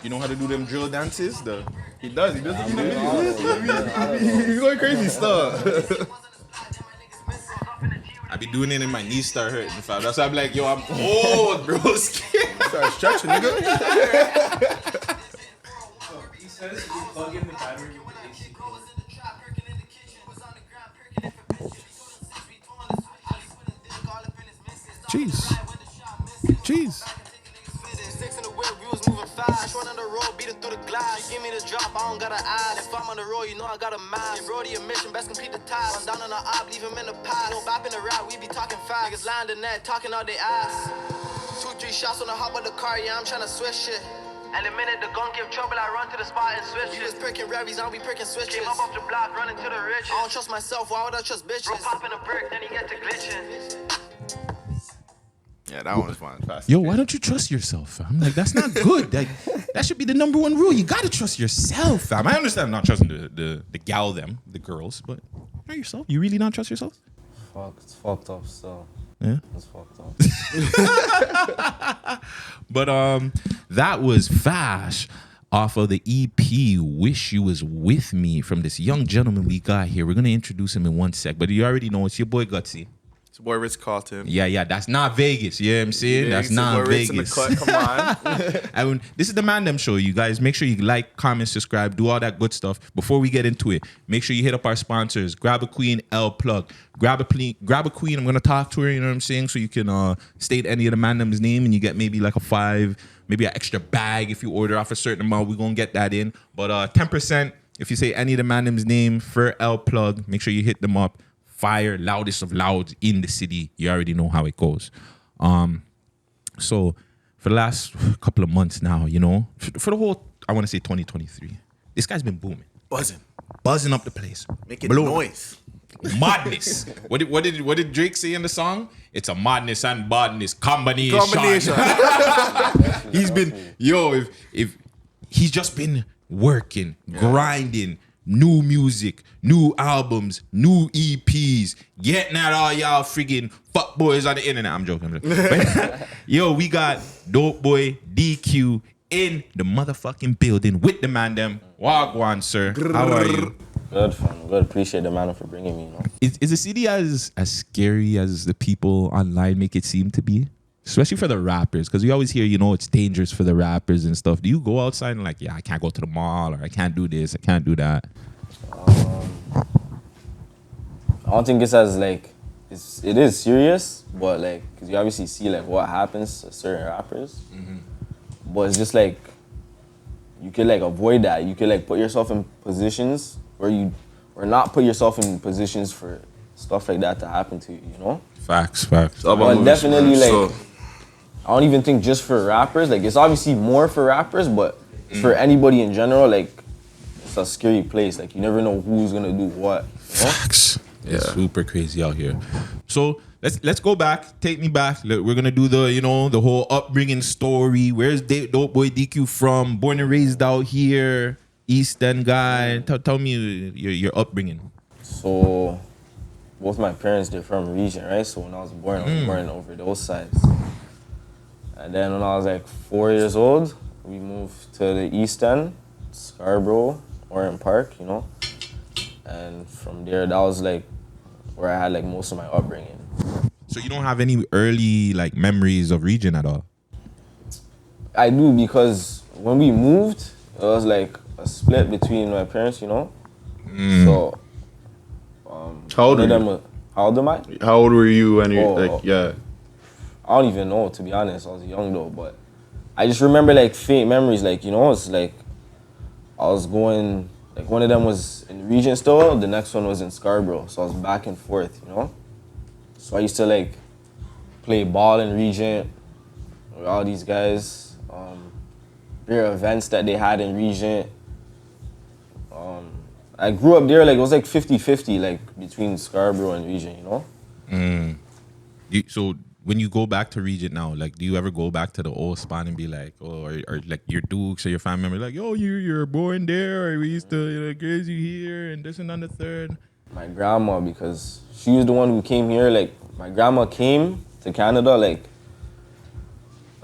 You know how to do them drill dances? He does it in the videos. He's going crazy stuff. I be doing it and my knees start hurting. That's why I'm like, yo, I'm old, bro. Start stretching, nigga. He says you plug in the battery with the AC. Jeez. Running the road, beating through the glass. Give me the drop, I don't got an eye. If I'm on the road, you know I got a mask. Brody, a mission, best complete the task. I'm down on the op, leave him in the past. No bap in the rap, we be talking fast. Niggas lying the net, talking out they ass. 2-3 shots on the hop of the car, yeah, I'm trying to switch shit. And the minute the gun give trouble, I run to the spot and switch. You was pricking ravies, I'll be pricking switches. Came up off the block, running to the rich. I don't trust myself, why would I trust bitches? Bro, popping a brick, then he get to glitching. Yeah, that one was fun. Yo, why don't you trust yourself, fam? Like, that's not good. Like, that should be the number one rule. You gotta trust yourself, fam. I understand not trusting the gal them, the girls, but not yourself. You really not trust yourself? Fuck, it's fucked up still. Yeah? It's fucked up. But that was Fash off of the EP Wish You Was With Me from this young gentleman we got here. We're gonna introduce him in one sec, but you already know it's your boy Gutsy. It's your boy Rittz Carlton. Yeah, that's not Vegas. You know what I'm saying? Yeah, that's not Vegas. In the cut. Come on. And this is the Man Them Show, you guys. Make sure you like, comment, subscribe, do all that good stuff. Before we get into it, make sure you hit up our sponsors. Grab a Queen, L Plug. Grab a Queen. I'm going to talk to her, you know what I'm saying? So you can state any of the Man Them's name and you get maybe like a 5, maybe an extra bag if you order off a certain amount. We're going to get that in. But 10% if you say any of the Man Them's name for L Plug, make sure you hit them up. Fire, loudest of louds in the city. You already know how it goes. So for the last couple of months now, you know, for the whole, I want to say 2023, this guy's been booming. Buzzing up the place. Making noise. Madness. What did Drake say in the song? It's a madness and badness combination. He's been, if he's just been working, grinding, new music, new albums, new EPs, getting at all y'all friggin' fuck boys on the internet. I'm joking. But, yo, we got DopeBoy DQ in the motherfucking building with the Man Them. Wagwan, sir. How are you? Good, fam. Good. Appreciate the man for bringing me, you know. Is the city as scary as the people online make it seem to be? Especially for the rappers, because we always hear, you know, it's dangerous for the rappers and stuff. Do you go outside and like, yeah, I can't go to the mall, or I can't do this, I can't do that? I don't think it's as like, it is serious, but like, because you obviously see like what happens to certain rappers. Mm-hmm. But it's just like, you could like avoid that. You could like put yourself in positions where or not put yourself in positions for stuff like that to happen to you, you know? Facts. But definitely like, I don't even think just for rappers. Like, it's obviously more for rappers, but for anybody in general, like, it's a scary place. Like, you never know who's gonna do what. You know? Facts. Yeah. It's super crazy out here. So let's go back. Take me back. We're gonna do the whole upbringing story. Where's DopeBoy DQ from? Born and raised out here, East End guy. Tell me your upbringing. So, both my parents, they're from region, right? So when I was born over those sides. And then when I was like 4 years old, we moved to the East End, Scarbz, Orton Park, you know. And from there, that was like where I had like most of my upbringing. So you don't have any early like memories of region at all? I do, because when we moved, it was like a split between my parents, you know. So how old are you? How old am I? How old were you when you I don't even know, to be honest. I was young though, but I just remember like faint memories. Like, you know, it's like I was going, like one of them was in the region still, the next one was in Scarbz. So I was back and forth, you know. So I used to like play ball in region with all these guys. There are events that they had in region. I grew up there, like it was like 50-50, like between Scarbz and region, you know. So when you go back to region now, like, do you ever go back to the old spot and be like, or like your dukes or your family member, like, yo, you're born there, or we used to graze you here, and this and that and the third? My grandma, because she was the one who came here. Like, my grandma came to Canada, like,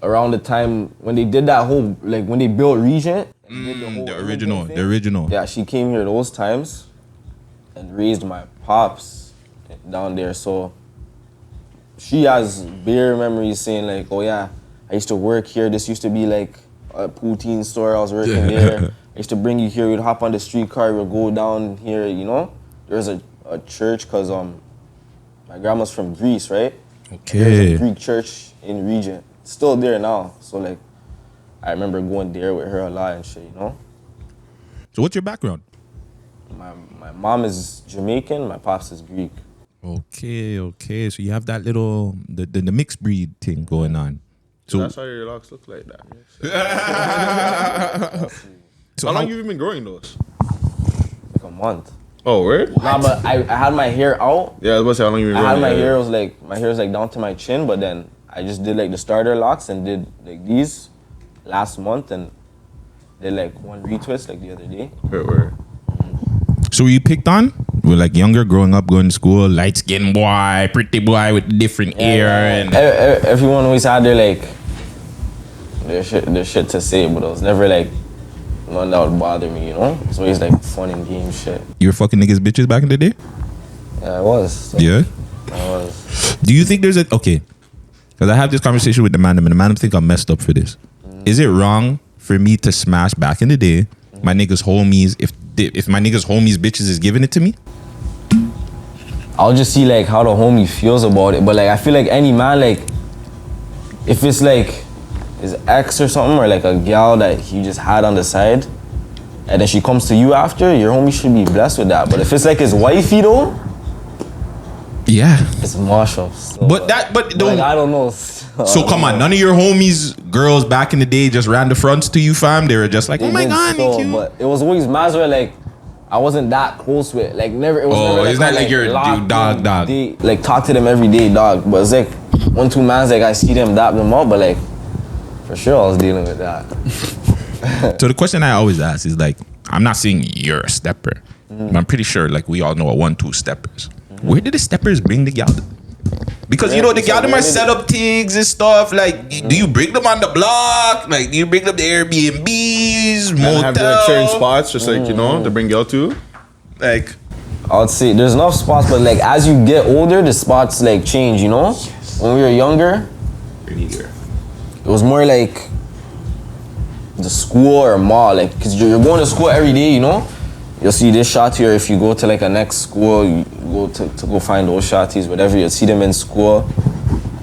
around the time when they did that whole, like when they built Regent. And did whole The immigrant thing. original. Yeah, she came here those times and raised my pops down there. So she has bare memories saying like, oh yeah, I used to work here. This used to be like a poutine store. I was working there. I used to bring you here. We'd hop on the streetcar. We'd go down here, you know. There's a church because my grandma's from Greece, right? Okay. There's a Greek church in Regent. Still there now. So like, I remember going there with her a lot and shit, you know. So what's your background? My mom is Jamaican. My pops is Greek. Okay. So you have that little the mixed breed thing going on. So That's why your locks look like that. so How long you been growing those? Like a month. Oh, word? Nah, but I had my hair out. Yeah, I was about to say how long you been I growing. had my hair was like down to my chin, but then I just did like the starter locks and did like these last month and did like one retwist like the other day. Word. So were you picked on? We're like younger, growing up, going to school, light skinned boy, pretty boy with different hair and Everyone always had their shit to say, but it was never like none that would bother me, you know? It's always like fun and game shit. you were fucking niggas bitches back in the day? Yeah, I was. So Yeah. I was. Do you think there's okay? Because I have this conversation with the man, and the man think I'm messed up for this. Is it wrong for me to smash back in the day my niggas homies if my niggas homies bitches is giving it to me? I'll just see like how the homie feels about it. But like I feel like any man, like if it's like his ex or something, or like a gal that he just had on the side, and then she comes to you after, your homie should be blessed with that. But if it's like his wifey though, Yeah. it's Marshall. So, But like, I don't know. So come on, none of your homies, girls back in the day just ran the fronts to you, fam. They were just like, oh my god, so, cute. but it was always mad where like I wasn't that close with, like never. It was Oh, never it's not like I, you're a locked dude, dog, in dog. date, like talk to them every day, dog. But it's like 1-2 mans, like I see them, dap them up, but like for sure I was dealing with that. So the question I always ask is like, I'm not saying you're a stepper, but I'm pretty sure like we all know what 1-2 steppers. Where did the steppers bring the gal? Because you know the gal them are set up things and stuff. Like, do you bring them on the block? Like, do you bring them to Airbnbs, And have like motel? certain spots, just like, you know, to bring girl to. Like, I would say there's enough spots, but like as you get older, the spots like change, you know? When we were younger, it was more like the school or mall, like, cause you're going to school every day, you know? You'll see this shot here. If you go to like a next school, you go to go find those shotties, whatever, you'll see them in school.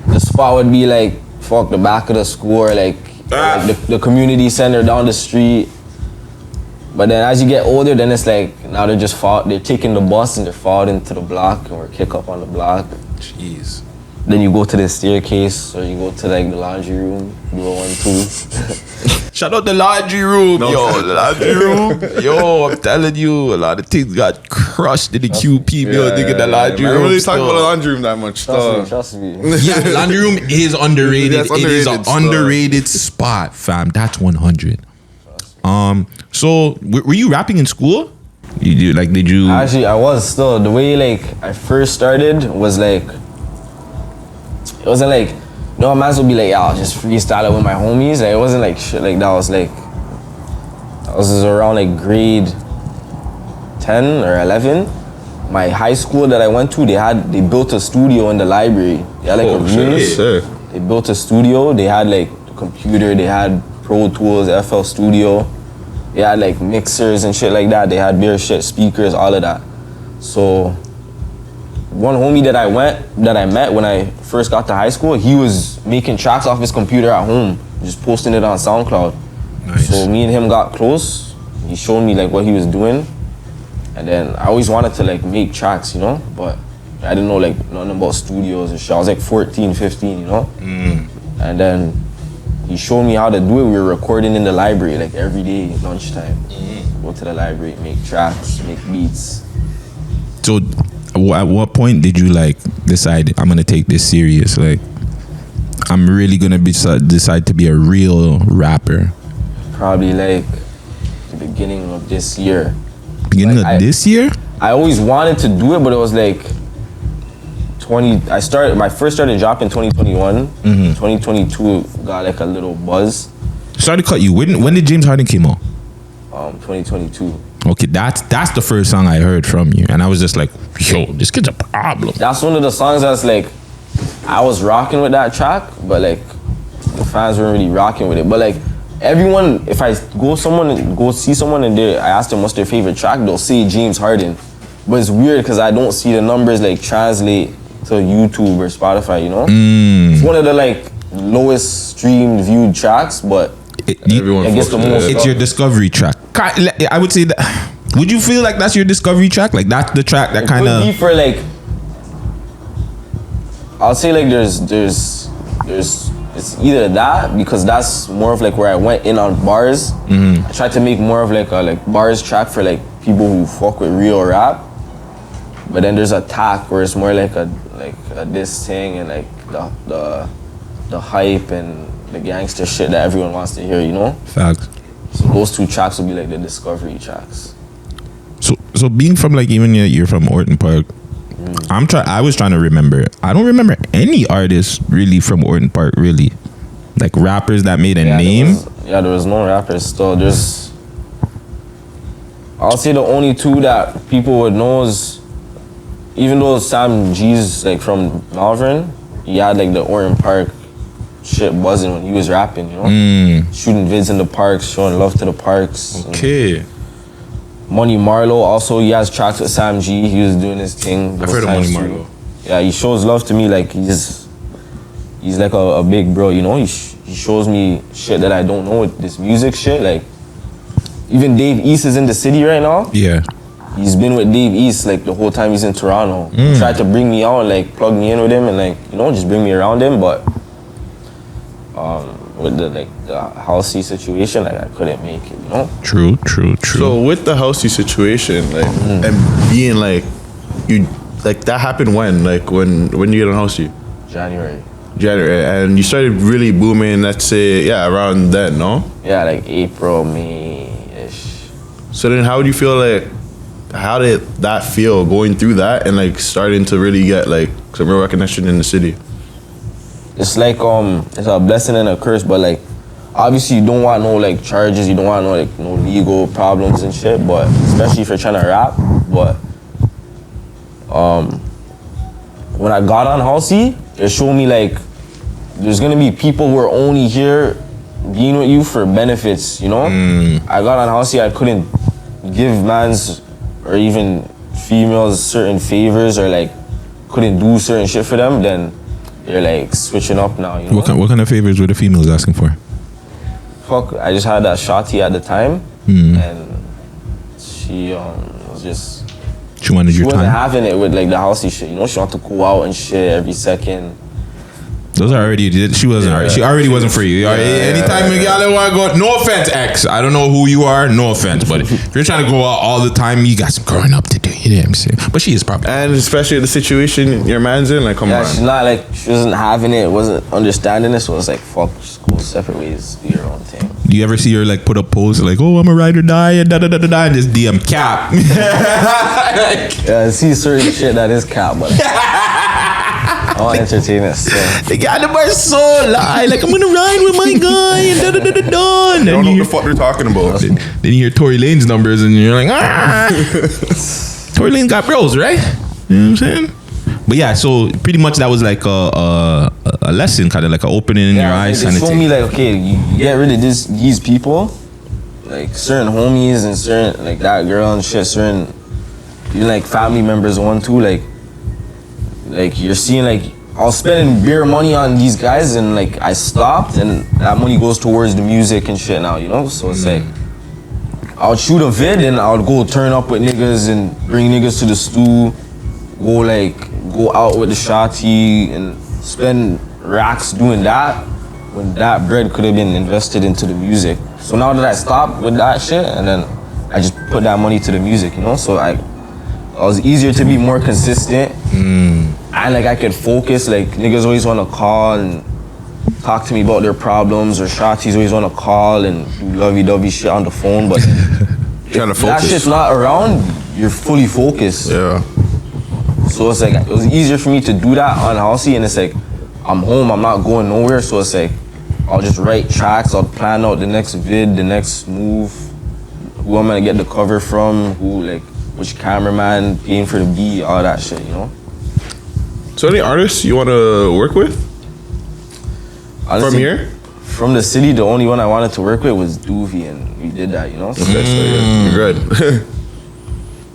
The spot would be like, fuck, the back of the school or like the community center down the street. But then as you get older, then it's like, now they're taking the bus and they're followed into the block and we're kick up on the block. jeez. Then you go to the staircase or you go to like the laundry room, do a 1-2. Shout out the laundry room, yo, the laundry room. Yo, I'm telling you, a lot of things got crushed in the QP building in the laundry I room. don't really talk still. about the laundry room that much. Trust me. Yeah, laundry room is underrated. That's It is an underrated stuff. underrated spot, fam. That's 100. So were you rapping in school? Did you? Actually, I was still. The way like I first started was like, it wasn't like, you know, man's would be like, yeah, I'll just freestyle it with my homies. Like, it wasn't like shit like that. I was around like grade 10 or 11. My high school that I went to, they built a studio in the library. They had like a room. They built a studio. They had like the computer. They had Pro Tools, FL Studio. They had like mixers and shit like that. They had beer shit, speakers, all of that. So one homie that I met when I first got to high school, he was making tracks off his computer at home, just posting it on SoundCloud. Nice. So me and him got close. He showed me like what he was doing. And then I always wanted to like make tracks, you know, but I didn't know like nothing about studios and shit. I was like 14, 15, you know? And then he showed me how to do it. We were recording in the library like every day, lunchtime. Go to the library, make tracks, make beats. So at what point did you like decide I'm gonna take this serious? Like, I'm really gonna decide to be a real rapper. Probably like the beginning of this year. Beginning Like, of this year? I always wanted to do it, but it was like my first started dropping 2021. 2022 got like a little buzz. Sorry to cut you. When did James Harden came out? 2022. Okay, that's the first song I heard from you, and I was just like, yo, this kid's a problem. That's one of the songs that's like, I was rocking with that track, but like the fans weren't really rocking with it. But like everyone, if I go see someone and I ask them what's their favorite track, they'll say James Harden. But it's weird because I don't see the numbers like translate to YouTube or Spotify, you know? It's one of the like lowest streamed viewed tracks, but Everyone it gets the most. It's your discovery track. I would say that. Would you feel like that's your discovery track? Like that's the track that kind It would be of. for like, I'll say like there's it's either that, because that's more of like where I went in on bars. I tried to make more of like a like bars track for like people who fuck with real rap. But then there's Attack where it's more like a diss thing and like the hype and the gangster shit that everyone wants to hear, you know? Facts. So those two tracks will be like the discovery tracks. So being from like, even you're from Orton Park, I was trying to remember. I don't remember any artists really from Orton Park, really. Like rappers that made a name. There was no rappers still. I'll say the only two that people would know is, even though Sam G's like from Malvern, he had like the Orton Park shit buzzing when he was rapping, you know? Shooting vids in the parks, showing love to the parks. Okay. Money Marlowe also, he has tracks with Sam G. He was doing his thing. I've heard of Money Marlowe. Yeah, he shows love to me like he's like a big bro, you know? He shows me shit that I don't know with this music shit. Like, even Dave East is in the city right now. Yeah. He's been with Dave East like the whole time he's in Toronto. He tried to bring me out and like plug me in with him and like, you know, just bring me around him, but with the Halsey situation, like I couldn't make it, you know? True. So with the Halsey situation, like, and being like, you, like that happened when? Like when you get on Halsey? January, and you started really booming, let's say, around then, no? Yeah, like April, May-ish. So then how do you feel like, how did that feel going through that and like starting to really get like some real recognition in the city? It's like it's a blessing and a curse, but like obviously you don't want no like charges, you don't want no like no legal problems and shit, but especially if you're trying to rap. But when I got on Halsey, it showed me like there's gonna be people who are only here being with you for benefits, you know? I got on Halsey, I couldn't give mans or even females certain favors or like couldn't do certain shit for them, then you're like switching up now, you know? What kind of favors were the females asking for? Fuck, I just had that shotty at the time, and she was just... She wanted your She wasn't time? having it with like the Halsey shit, you know? She wanted to go out and shit every second. Those are already. She wasn't. She already wasn't for you. Anytime y'all want to go. No offense, X. I don't know who you are. No offense, but if you're trying to go out all the time, you got some growing up to do. You know what I'm saying? But she is probably. And especially the situation your man's in, like, come on. She's not like, she wasn't having it, wasn't understanding it, so it's like, fuck, just go separate ways, do your own thing. Do you ever see her like put up posts like, "Oh, I'm a ride or die," and and just DM cap? Yeah, I see certain shit that is cap, but I want to entertain it. So. They got the bar so lie, like I'm gonna ride with my guy and I don't know what the fuck they're talking about. Then you hear Tory Lane's numbers and you're like, Tory Lane got bros, right? You know what I'm saying? But yeah, so pretty much that was like a lesson, kind of like an opening in your eyes. They showed me like, okay, you get rid of these people, like certain homies and certain like that girl and shit, certain even like family members one too, like you're seeing like I was spending beer money on these guys and like I stopped and that money goes towards the music and shit now, you know? So it's like I would shoot a vid and I would go turn up with niggas and bring niggas to the stew, go out with the shotty and spend racks doing that when that bread could have been invested into the music. So now that I stopped with that shit and then I just put that money to the music, you know? So it was easier to be more consistent. And like I could focus, like niggas always want to call and talk to me about their problems, or shotties always want to call and do lovey-dovey shit on the phone, but Trying to if that focus. shit's not around, you're fully focused. Yeah. So it's like it was easier for me to do that on Halsey, and it's like I'm home, I'm not going nowhere, so it's like I'll just write tracks, I'll plan out the next vid, the next move, who I'm gonna get the cover from, which cameraman paying for the beat, all that shit, you know. So any artists you want to work with? Honestly, from here? From the city, the only one I wanted to work with was Duvy, and we did that, you know. Okay, so yeah, you're good.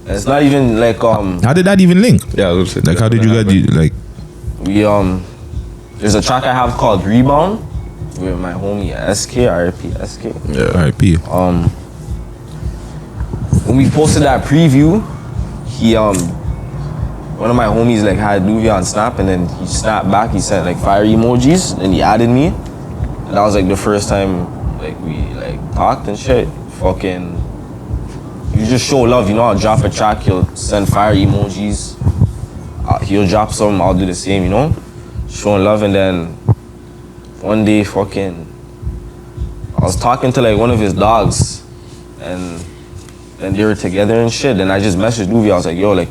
It's not even like How did that even link? Yeah, I was gonna say, like how did you guys like? We there's a track I have called Rebound with my homie SK, RIP SK. Yeah, RIP. When we posted that preview, he one of my homies like had Duvy on Snap, and then he snapped back. He sent like fire emojis, and he added me. And that was like the first time like we like talked and shit. Fucking, you just show love, you know. I'll drop a track, he'll send fire emojis. He'll drop something, I'll do the same, you know. Showing love, and then one day, fucking, I was talking to like one of his dogs, and then they were together and shit. Then I just messaged Duvy. I was like, yo, like,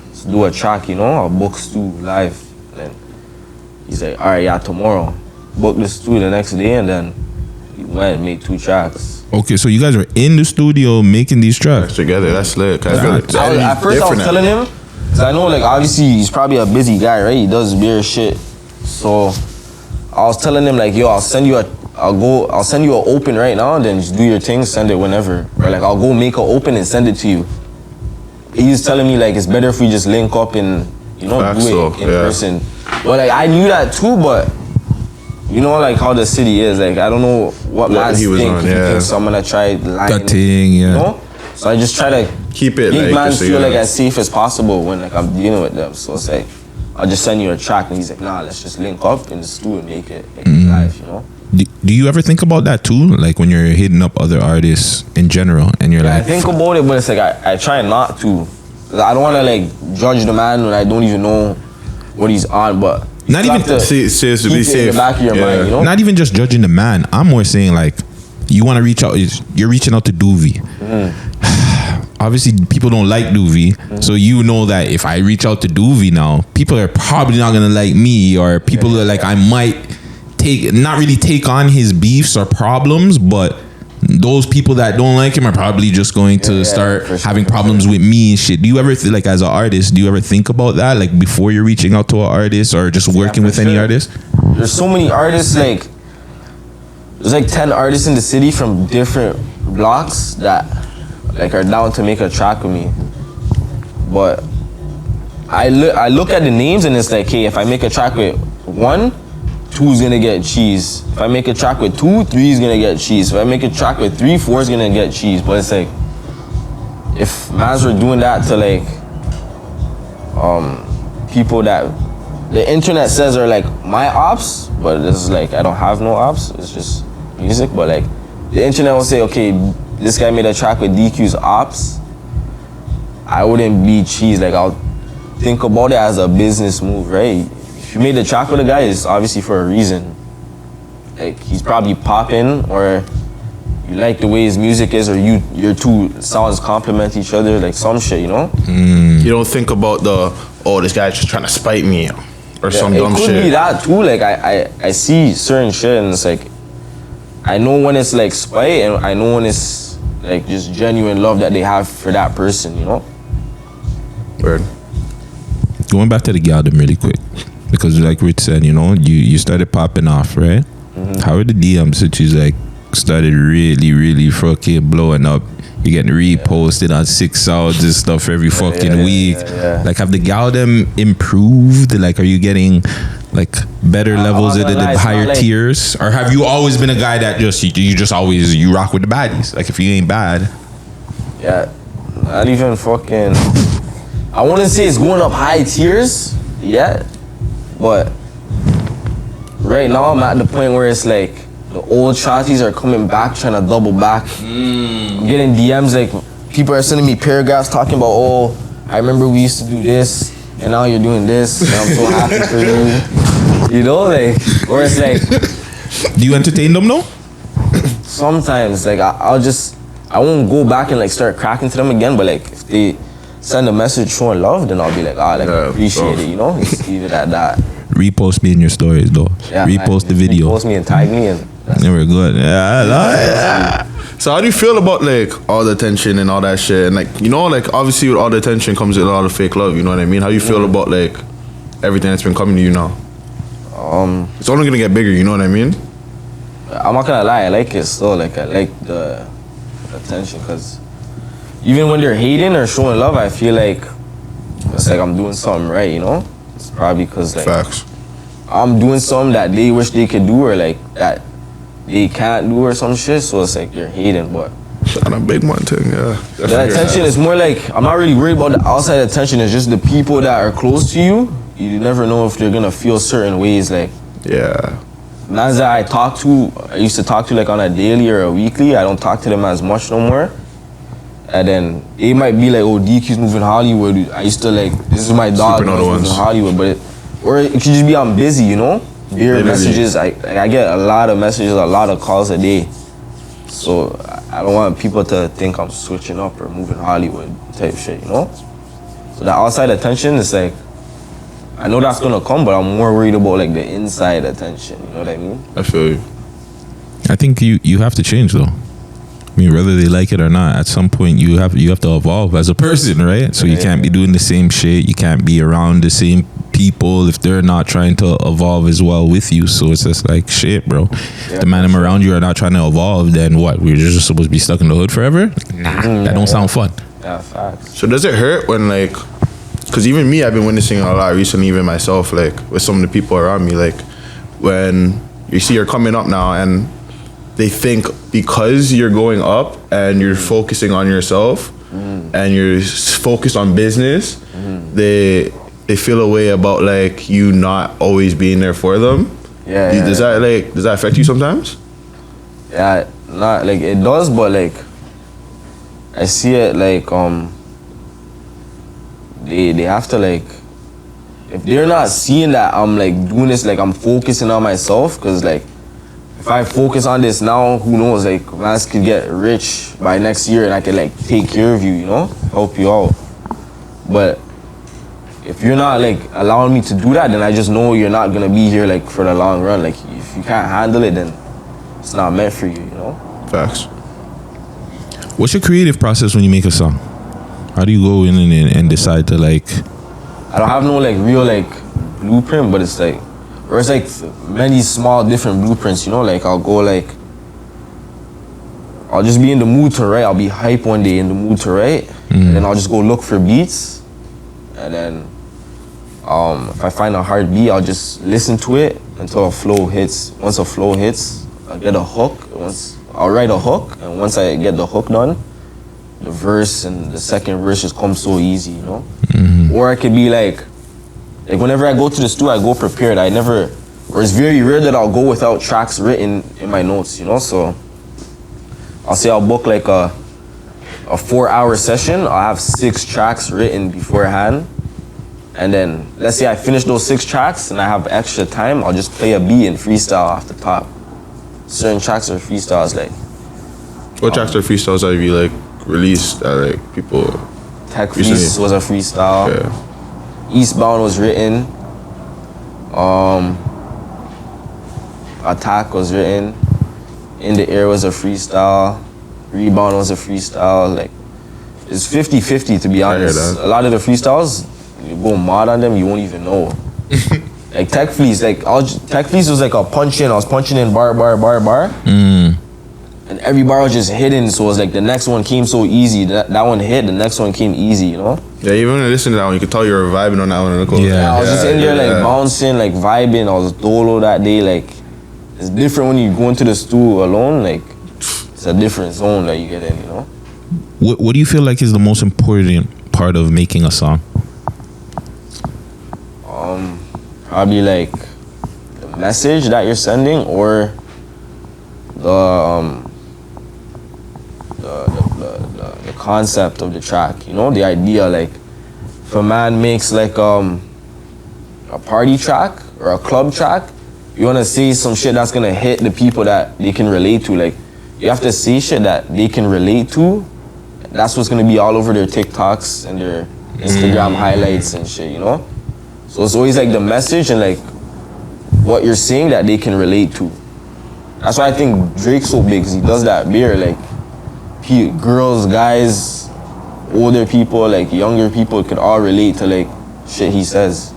let's do a track, you know. I'll book Stu live. And then he's like, all right, yeah, tomorrow. Booked the Stu the next day, and then we went and made 2 tracks. Okay, so you guys were in the studio making these tracks together. That's lit. At first I was telling him, cause I know like obviously he's probably a busy guy, right? He does weird shit. So I was telling him like, yo, I'll send you an open right now, and then just do your thing, send it whenever. Or like I'll go make an open and send it to you. He was telling me like it's better if we just link up and, you know, do it in person. But like I knew that too, but you know like how the city is, like I don't know what man's think. He thinks I'm gonna try lying, you know? So I just try to keep it make like man feel like as safe as possible when like I'm dealing with them. So it's like I'll just send you a track, and he's like, nah, let's just link up in the studio and make it live, you know? Do you ever think about that too? Like when you're hitting up other artists in general, and you're like, I think about it, but it's like I try not to. Cause I don't want to like judge the man when I don't even know what he's on, but not even to be safe. In the back of your mind, you know? Not even just judging the man. I'm more saying like, you want to reach out. You're reaching out to Duvy. Obviously, people don't like Duvy, so you know that if I reach out to Duvy now, people are probably not gonna like me, or people are like I might not really take on his beefs or problems, but those people that don't like him are probably just going to start having problems with me and shit. Do you ever like as an artist, do you ever think about that, like before you're reaching out to an artist or just working with any artist? There's so many artists, like there's like 10 artists in the city from different blocks that like are down to make a track with me. But I look at the names, and it's like, hey, if I make a track with 1, 2's gonna get cheese. If I make a track with 2, 3's gonna get cheese. If I make a track with 3, 4's gonna get cheese. But it's like, if mans were doing that to like people that the internet says are like my ops, but this is like I don't have no ops. It's just music. But like the internet will say, okay, this guy made a track with DQ's ops. I wouldn't be cheese. Like I'll think about it as a business move, right? If you made the track with a guy, it's obviously for a reason. Like he's probably popping, or you like the way his music is, or your 2 sounds complement each other, like some shit, you know? You don't think about this guy's just trying to spite me or some dumb shit. It could be that too. Like I see certain shit, and it's like I know when it's like spite, and I know when it's like just genuine love that they have for that person, you know? Word. Going back to the Galdem really quick, because like Rittz said, you know, you started popping off, right? How are the DMs since you like started really fucking blowing up? You're getting reposted on 6 sounds and stuff every fucking week. Like, have the Galdem improved? Like, are you getting like better levels at the higher tiers, or have you always been a guy that you rock with the baddies? Like, if you ain't bad, not even fucking. I wouldn't say it's going up high tiers yet, but right now I'm at the point where it's like the old shotties are coming back, trying to double back. I'm getting DMs, like people are sending me paragraphs talking about, oh, I remember we used to do this, and now you're doing this, and I'm so happy for you. You know, like, or it's like. Do you entertain them though? Sometimes, like I won't go back and like start cracking to them again, but like if they send a message showing love, then I'll be like, like I appreciate it, you know? Just leave it at that. Repost me in your stories though. Yeah, repost the video. Repost me and tag me and Never good. Yeah. So how do you feel about like all the attention and all that shit? And like, you know, like obviously with all the attention comes with a lot of fake love, you know what I mean? How do you feel about like everything that's been coming to you now? It's only gonna get bigger, you know what I mean? I'm not gonna lie, I like it still. Like, I like the attention, because even when they're hating or showing love, I feel like it's like I'm doing something right, you know? It's probably because like Facts. I'm doing something that they wish they could do, or like that they can't do or some shit, so it's like they're hating. But on a big one thing, yeah. the attention is more like, I'm not really worried about the outside attention. It's just the people that are close to you. You never know if they're gonna feel certain ways. Like, yeah. mans that I used to talk to like on a daily or a weekly, I don't talk to them as much no more. And then they might be like, oh, DQ's moving Hollywood. I used to like, this is my dog moving Hollywood, but or it could just be I'm busy, you know? Their messages, I get a lot of messages, a lot of calls a day. So I don't want people to think I'm switching up or moving Hollywood type shit, you know? So the outside attention is like, I know that's gonna come, but I'm more worried about like the inside attention, you know what I mean? I feel you. I think you have to change though. I mean, whether they like it or not, at some point you have to evolve as a person, right? So you can't be doing the same shit. You can't be around the same people if they're not trying to evolve as well with you. So it's just like, shit, bro. Yeah, the man around you are not trying to evolve, then what? We're just supposed to be stuck in the hood forever? Nah, that don't sound fun. Yeah, facts. So does it hurt when like, because even me, I've been witnessing a lot recently, even myself, like with some of the people around me, like when you see you're coming up now and they think because you're going up and you're focusing on yourself and you're focused on business, they feel a way about like you not always being there for them. Does that affect you sometimes? Yeah, not like it does, but like I see it like they have to like, if they're not seeing that I'm like doing this, like I'm focusing on myself, because like if I focus on this now, who knows, like man could get rich by next year and I can like take care of you, you know, help you out. But if you're not like allowing me to do that, then I just know you're not gonna be here like for the long run. Like if you can't handle it, then it's not meant for you, you know? Facts. What's your creative process when you make a song? How do you go in and decide to like? I don't have no like real like blueprint, but it's like, or it's like many small different blueprints, you know? Like I'll go like, I'll just be in the mood to write. I'll be hype one day in the mood to write, and then I'll just go look for beats, and then if I find a hard beat, I'll just listen to it until a flow hits. Once a flow hits, I'll get a hook. I'll write a hook, and once I get the hook done, the verse and the second verse just comes so easy, you know? Or it could be like whenever I go to the studio, I go prepared. Or it's very rare that I'll go without tracks written in my notes, you know? So I'll say I'll book like a 4-hour session. I'll have 6 tracks written beforehand. And then let's say I finish those 6 tracks and I have extra time, I'll just play a beat and freestyle off the top. Certain tracks are freestyles, like. What tracks are freestyles have you like released that like people? Tech Freeze was a freestyle. Yeah. Eastbound was written. Attack was written. In the Air was a freestyle. Rebound was a freestyle. Like, it's 50-50 to be honest. A lot of the freestyles, you go mod on them, you won't even know. Like Tech Fleece, Tech Fleece was like a punch in. I was punching in bar. And every bar was just hidden, so it was like the next one came so easy. That one hit, the next one came easy, you know? Yeah, even when I listened to that one, you could tell you were vibing on that one. Yeah, I was just in there like bouncing, like vibing. I was dolo that day. Like, it's different when you go into the studio alone. Like, it's a different zone that you get in, you know? What do you feel like is the most important part of making a song? Probably like the message that you're sending, or the concept of the track, you know, the idea. Like if a man makes like a party track or a club track, you want to say some shit that's gonna hit the people that they can relate to. Like you have to say shit that they can relate to, that's what's gonna be all over their TikToks and their Instagram highlights and shit, you know? So it's always like the message and like what you're saying that they can relate to. That's why I think Drake's so big, because he does that beer, like girls, guys, older people, like younger people could all relate to like shit he says.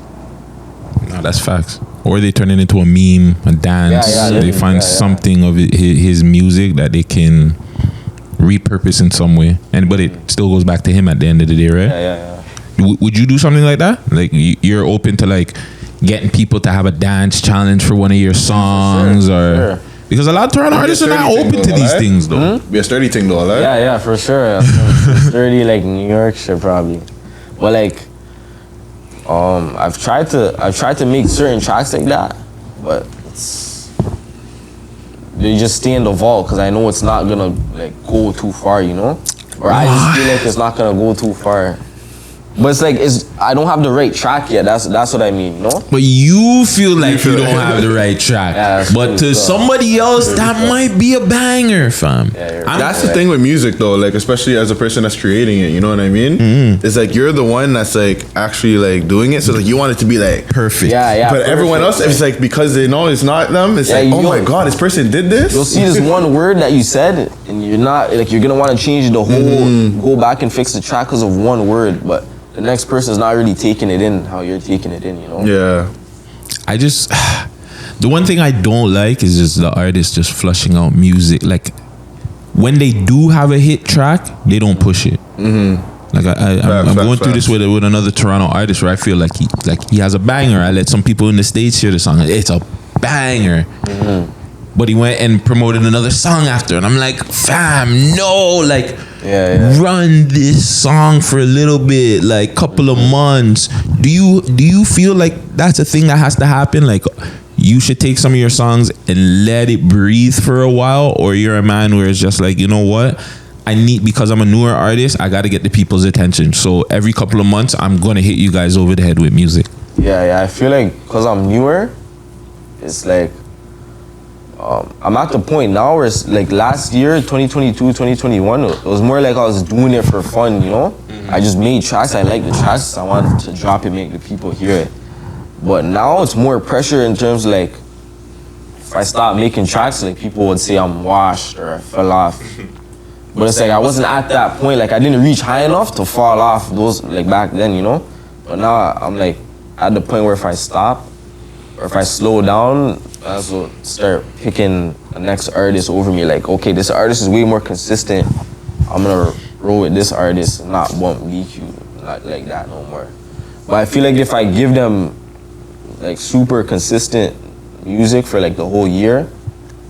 No, that's facts. Or they turn it into a meme, a dance. They find something of his music that they can repurpose in some way, but it still goes back to him at the end of the day, right? Would you do something like that? Like you're open to like getting people to have a dance challenge for one of your songs, or because a lot of Toronto artists are not open to these things though. Be a sturdy thing though, right? Yeah, for sure. Sturdy like New York shit probably, but like I've tried to make certain tracks like that, but they just stay in the vault because I know it's not gonna like go too far, you know, or I just feel like it's not gonna go too far. But it's like I don't have the right track yet. That's what I mean, you know? But you feel like you don't have the right track. But to somebody else, that might be a banger, fam. That's the thing with music though, like especially as a person that's creating it, you know what I mean? It's like you're the one that's like actually like doing it, so like you want it to be like perfect. But everyone else, it's like because they know it's not them, it's like, oh my god, this person did this. You'll see this one word that you said, and you're not like you're gonna want to change the whole, go back and fix the track because of one word, but the next person's not really taking it in how you're taking it in, you know? Yeah. The one thing I don't like is just the artists just flushing out music. Like when they do have a hit track, they don't push it. Like I'm going through this with another Toronto artist where I feel like he has a banger. I let some people in the States hear the song. It's a banger. But he went and promoted another song after, and I'm like, fam, no, like, run this song for a little bit, like, couple of months. Do you feel like that's a thing that has to happen? Like, you should take some of your songs and let it breathe for a while, or you're a man where it's just like, you know what? Because I'm a newer artist, I got to get the people's attention. So every couple of months, I'm gonna hit you guys over the head with music. I feel like because I'm newer, it's like. I'm at the point now where it's like last year, 2022, 2021, it was more like I was doing it for fun, you know? I just made tracks, I like the tracks, I wanted to drop it, make the people hear it. But now it's more pressure in terms of like, if I stop making tracks, like people would say I'm washed or I fell off. But it's like I wasn't at that point, like I didn't reach high enough to fall off those, like back then, you know? But now I'm like at the point where if I stop, or if I slow down, I also start picking the next artist over me. Like, okay, this artist is way more consistent. I'm gonna roll with this artist, not bump DQ, not like that no more. But I feel like if I give them like super consistent music for like the whole year,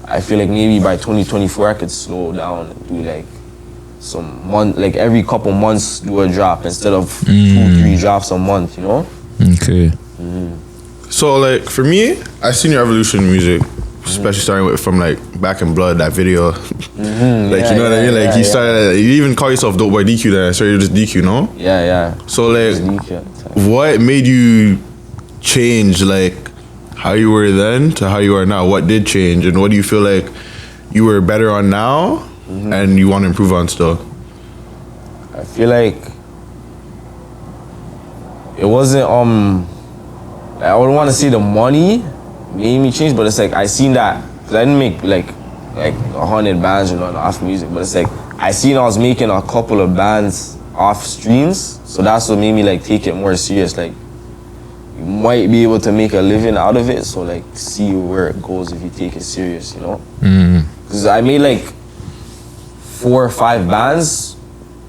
I feel like maybe by 2024 I could slow down and do like some month, like every couple months do a drop instead of 2-3 drops a month, you know? Okay. So like for me, I seen your evolution in music, especially starting with from like Back in Blood, that video. Like you know what I mean? Like you started, you even call yourself DopeBoy DQ then, so you're just DQ, no? Yeah. So like, what made you change like how you were then to how you are now? What did change, and what do you feel like you were better on now, and you want to improve on still? I feel like it wasn't I wouldn't want to say the money made me change, but it's like I seen that, cause I didn't make like 100 bands or nothing off music, but it's like I seen I was making a couple of bands off streams, so that's what made me like take it more serious. Like you might be able to make a living out of it, so like see where it goes if you take it serious, you know? Cause I made like 4 or 5 bands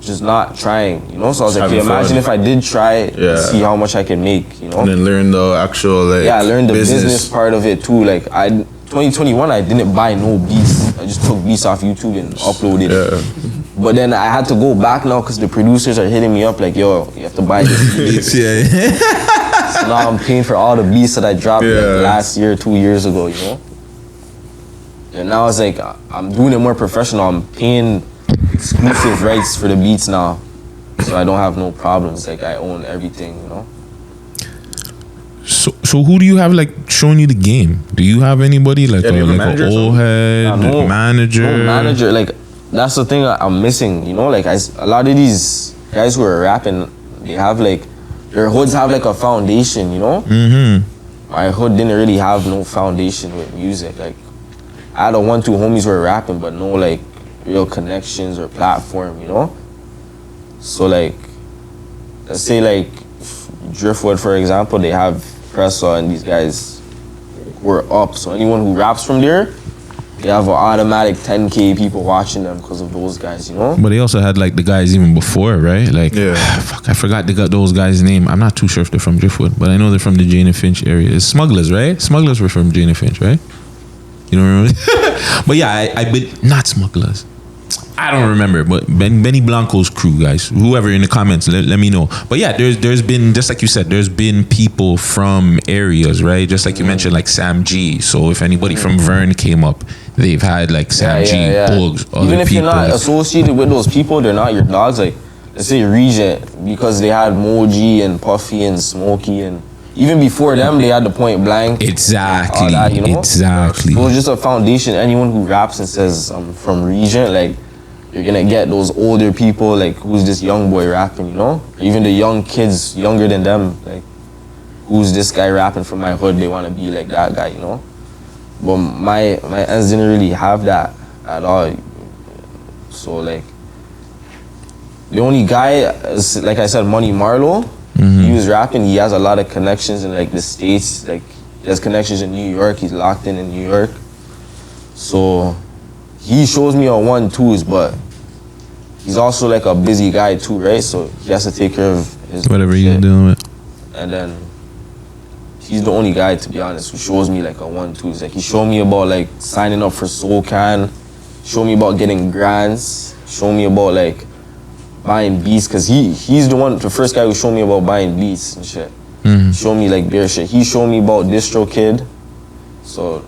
just not trying, you know? So I was like, okay, imagine if I did try to see how much I can make, you know? And then learn the actual like learn the business part of it too. Like 2021 I didn't buy no beats. I just took beats off YouTube and uploaded it. But then I had to go back now because the producers are hitting me up like, yo, you have to buy this beats. So now I'm paying for all the beats that I dropped like last year, 2 years ago, you know? And now it's like, I'm doing it more professional. I'm paying exclusive rights for the beats now, so I don't have no problems. Like I own everything, you know. So who do you have like showing you the game? Do you have anybody like, like an old head manager? No manager. Like that's the thing I'm missing, you know? Like, a lot of these guys who are rapping, they have, like, their hoods have, like, a foundation, you know? Mm-hmm. My hood didn't really have no foundation with music. Like, I had a 1-2 homies who were rapping, but no, like, real connections or platform, you know? So, like, let's say, like, Driftwood, for example, they have Pressa and these guys were up. So anyone who raps from there, they have an automatic 10K people watching them because of those guys, you know? But they also had like the guys even before, right? Like, fuck, I forgot those guys' name. I'm not too sure if they're from Driftwood, but I know they're from the Jane and Finch area. It's Smugglers, right? Smugglers were from Jane and Finch, right? You don't remember? But yeah, I been not Smugglers. I don't remember, but Benny Blanco's crew, guys. Whoever in the comments, let me know. But yeah, there's been, just like you said, there's been people from areas, right? Just like you mentioned, like Sam G. So if anybody from Vern came up, they've had like Sam G, Bugs, other Even if people. you're not associated with those people, they're not your dogs. Like, let's say Regent, because they had Moji and Puffy and Smokey, and even before them, they had the Point Blank. Exactly, all that, you know? exactly. So it's just a foundation. Anyone who raps and says I'm from Regent, like, you're gonna get those older people, like, who's this young boy rapping, you know? Even the young kids, younger than them, like, who's this guy rapping from my hood? They wanna be like that guy, you know? But my ends didn't really have that at all. So, like, the only guy is, like I said, Money Marlowe. Mm-hmm. He was rapping. He has a lot of connections in, like, the States. Like, he has connections in New York. He's locked in New York. So he shows me on 1-2s, but he's also like a busy guy too, right? So he has to take care of his whatever you're doing with. And then he's the only guy, to be honest, who shows me like a 1-2s. Like, he showed me about like signing up for SoulCan, showed me about getting grants, showed me about like buying beats, cause he's the first guy who showed me about buying beats and shit. Mm-hmm. Showed me like bare shit. He showed me about DistroKid. So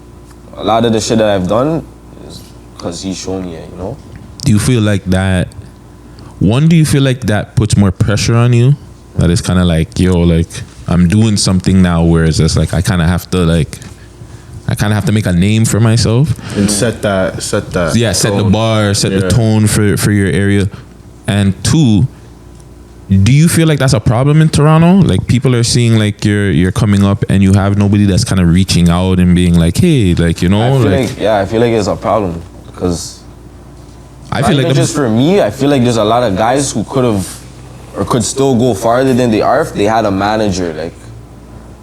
a lot of the shit that I've done is because he showed me it, you know? Do you feel like that, do you feel like that puts more pressure on you? That it's kind of like, yo, like, I'm doing something now where it's just like, I kind of have to make a name for myself. And set that. Yeah, set the bar, set the tone for your area. And two, do you feel like that's a problem in Toronto? Like, people are seeing like you're coming up and you have nobody that's kind of reaching out and being like, hey, like, you know, I feel like it's a problem because I feel like just for me, I feel like there's a lot of guys who could have or could still go farther than they are if they had a manager. Like,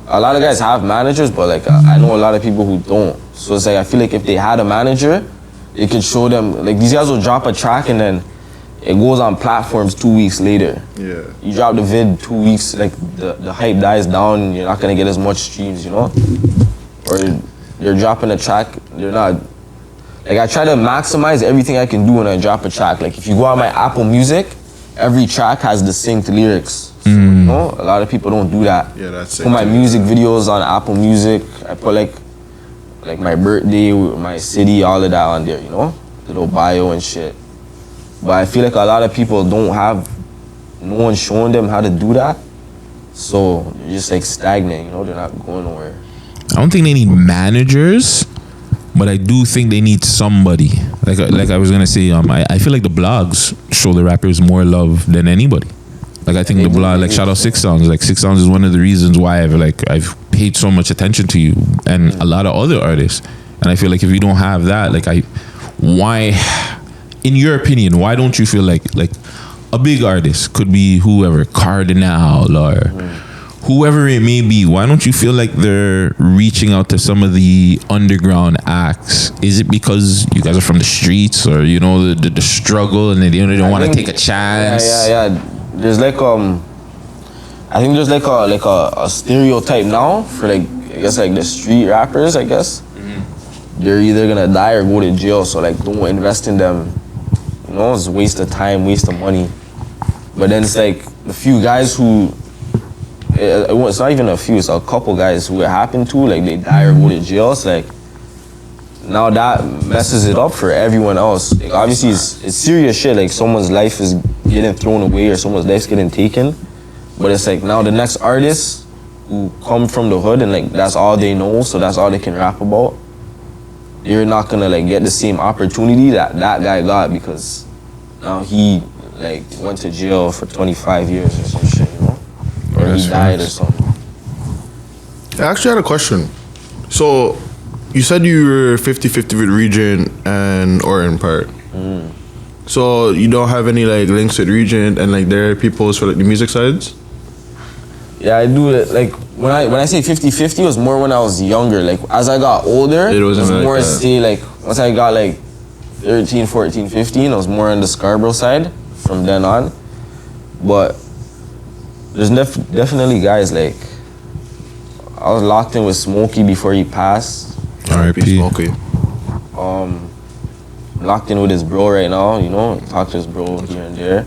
a lot of guys have managers, but like I know a lot of people who don't. So it's like, I feel like if they had a manager, it could show them, like, these guys will drop a track and then it goes on platforms 2 weeks later. Yeah. You drop the vid 2 weeks, like the hype dies down and you're not gonna get as much streams, you know? Or they're dropping a track, they're not, like, I try to maximize everything I can do when I drop a track. Like, if you go on my Apple Music, every track has the synced lyrics. So, you know, a lot of people don't do that. Yeah, that's it. Put my music videos on Apple Music. I put like my birthday, my city, all of that on there, you know? Little bio and shit. But I feel like a lot of people don't have, no one showing them how to do that. So they're just like stagnant, you know? They're not going nowhere. I don't think they need managers, but I do think they need somebody. Like I was gonna say, I feel like the blogs show the rappers more love than anybody. Like, I think the blog, like, shout out 6 Sounds. Like, 6 Sounds is one of the reasons why I've paid so much attention to you and a lot of other artists. And I feel like if you don't have that, like, why, in your opinion, why don't you feel like a big artist could be whoever, Cardinal or whoever it may be, why don't you feel like they're reaching out to some of the underground acts? Is it because you guys are from the streets, or, you know, the struggle and they don't want to take a chance? Yeah. There's like I think there's like a stereotype now for, like, I guess, like the street rappers, I guess. They're either gonna die or go to jail, so like, don't invest in them. You know, it's a waste of time, waste of money. But then it's like the few guys who, it's not even a few, it's a couple guys who it happened to, like, they die or go to jail. It's like, now that messes it up for everyone else. Like, obviously it's serious shit, like someone's life is getting thrown away or someone's life's getting taken. But it's like, now the next artists who come from the hood and like that's all they know, so that's all they can rap about. you're not gonna like get the same opportunity that guy got, because now he like went to jail for 25 years or some shit, you know, or That's he died or facts. something. I actually had a question. So, you said you were 50-50 with Regent and Orton part. So, you don't have any like links with Regent and like their peoples for like the music sides? Yeah, I do it. Like when I say 50-50, it was more when I was younger. Like as I got older, It it was wasn't like more that. say like once I got like 13, 14, 15, I was more on the Scarbz side from then on. But there's definitely guys like I was locked in with Smokey before he passed. R.I.P. Smokey. Locked in with his bro right now, you know, talk to his bro here and there.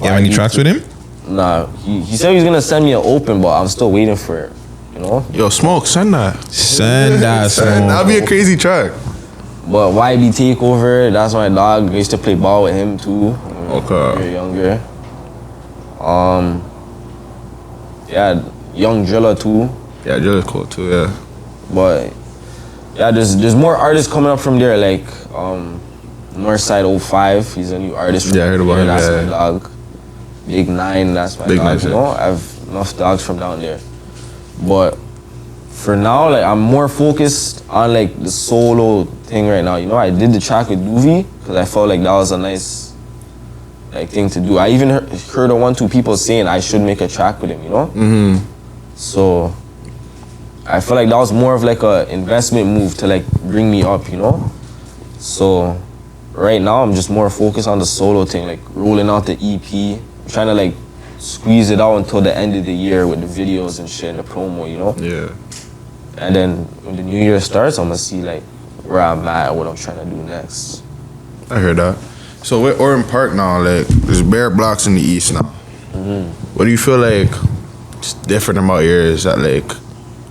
You have any tracks with him? Nah, he said he was gonna send me an open, but I'm still waiting for it, you know? Yo, Smoke, send that. Send that Send, that'd be a crazy track. But YB Takeover, that's my dog. I used to play ball with him too. When we Okay. were younger. Yeah, Young Driller too. Yeah, Jill cool too, yeah. But yeah, there's more artists coming up from there, like Northside 05, he's a new artist from Yeah, I heard about there, him, that's yeah. my dog. Big Nine, that's my Big dog, Nine, you yeah. know? I have enough dogs from down there. But for now, like I'm more focused on like the solo thing right now. You know, I did the track with Duvy because I felt like that was a nice like thing to do. I even heard of 1-2 people saying I should make a track with him, you know? So I feel like that was more of like a investment move to like bring me up, you know? So right now I'm just more focused on the solo thing, like rolling out the EP, trying to like squeeze it out until the end of the year with the videos and shit and the promo, you know? Yeah. And then when the new year starts, I'm gonna see like where I'm at, what I'm trying to do next. I heard that. So with Orton Park now, like there's bare blocks in the east now. What do you feel like is different about yours that like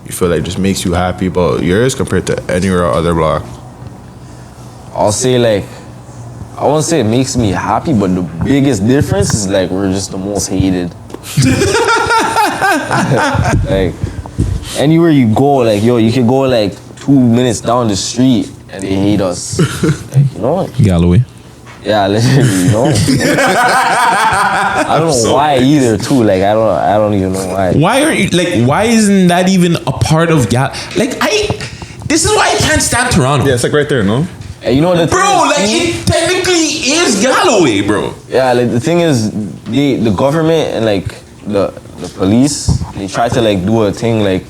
you feel like just makes you happy about yours compared to anywhere other block? I'll say like, I won't say it makes me happy, but the biggest difference is like we're just the most hated. Like anywhere you go, like yo, you can go like 2 minutes down the street and they hate us. Like, you know? Galloway. Yeah, literally, you know? I don't know why either too. Like I don't even know why. Why aren't you like? Why isn't that even a part of This is why I can't stand Toronto. Yeah, it's like right there, no? And you know the Bro, like it technically is Galloway, bro. Yeah, like the thing is, the government and like the police, they try to like do a thing like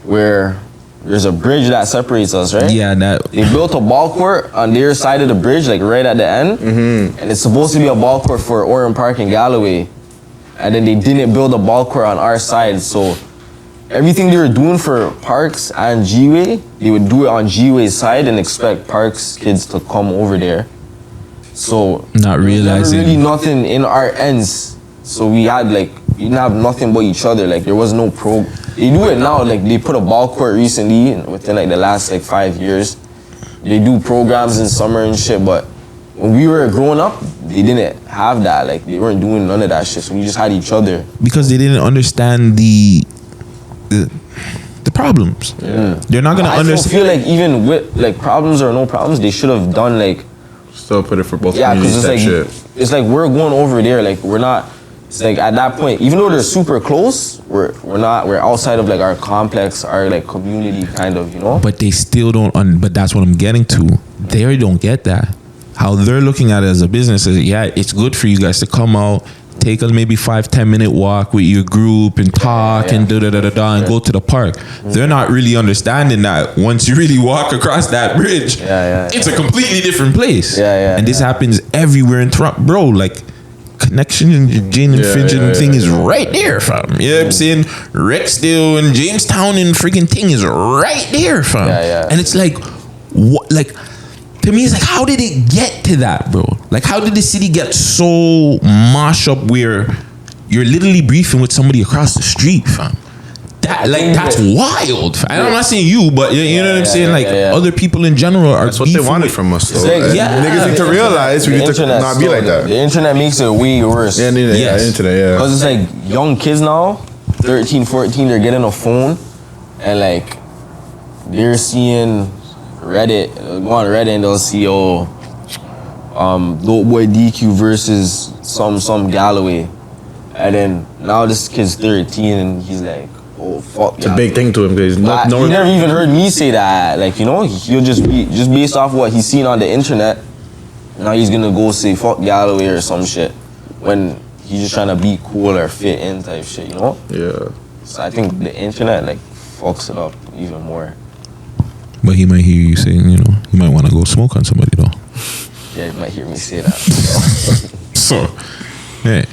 where there's a bridge that separates us, right? Yeah, that. They built a ball court on their side of the bridge, like right at the end, and it's supposed to be a ball court for Orton Park and Galloway, and then they didn't build a ball court on our side, so everything they were doing for Parks and G-Way, they would do it on G-Way's side and expect Parks kids to come over there. So Not there was never realizing. really nothing in our ends. So we didn't have nothing but each other. Like there was no They do it now. Like they put a ball court recently within like the last like 5 years. They do programs in summer and shit. But when we were growing up, they didn't have that. Like they weren't doing none of that shit. So we just had each other. Because they didn't understand the problems. Yeah. They're not gonna I understand. feel like even with like problems or no problems, they should have done like Still put it for both yeah, because communities it's type like shit. it's like we're going over there. Like we're not. It's like at that point, even though they're super close, we're not. We're outside of like our complex, our like community kind of, you know. But they still don't. But that's what I'm getting to. They don't get that. How they're looking at it as a business is, yeah, it's good for you guys to come out, take a maybe 5-10 minute walk with your group and talk and and go to the park. They're not really understanding that once you really walk across that bridge, it's a completely different place. And this happens everywhere in Toronto, bro. Like connection and Jane and Fidget thing is right there, fam. You know what I'm saying? Rexdale and Jamestown and freaking thing is right there, fam. And it's like, what? Like, to me, it's like, how did it get to that, bro? Like, how did the city get so mashed up where you're literally briefing with somebody across the street, fam? That's wild. Fam. I'm not saying you, but you know what I'm saying? Like, other people in general are. That's what they wanted from us, though. Like, Niggas need to realize we need to not be like that. The internet makes it way worse. Yeah, the internet, yeah. Because it's like young kids now, 13, 14, they're getting a phone and like they're seeing Reddit, go on Reddit and they'll see, DopeBoy DQ versus some Galloway. And then now this kid's 13 and he's like, oh fuck. It's a big thing to him because He never even heard me say that. Like, you know, he'll just based off what he's seen on the internet. Now he's gonna go say fuck Galloway or some shit when he's just trying to be cool or fit in type shit, you know? Yeah. So I think the internet like fucks it up even more. But he might hear you saying, you know, he might want to go smoke on somebody though. Yeah, you might hear me say that. So, hey,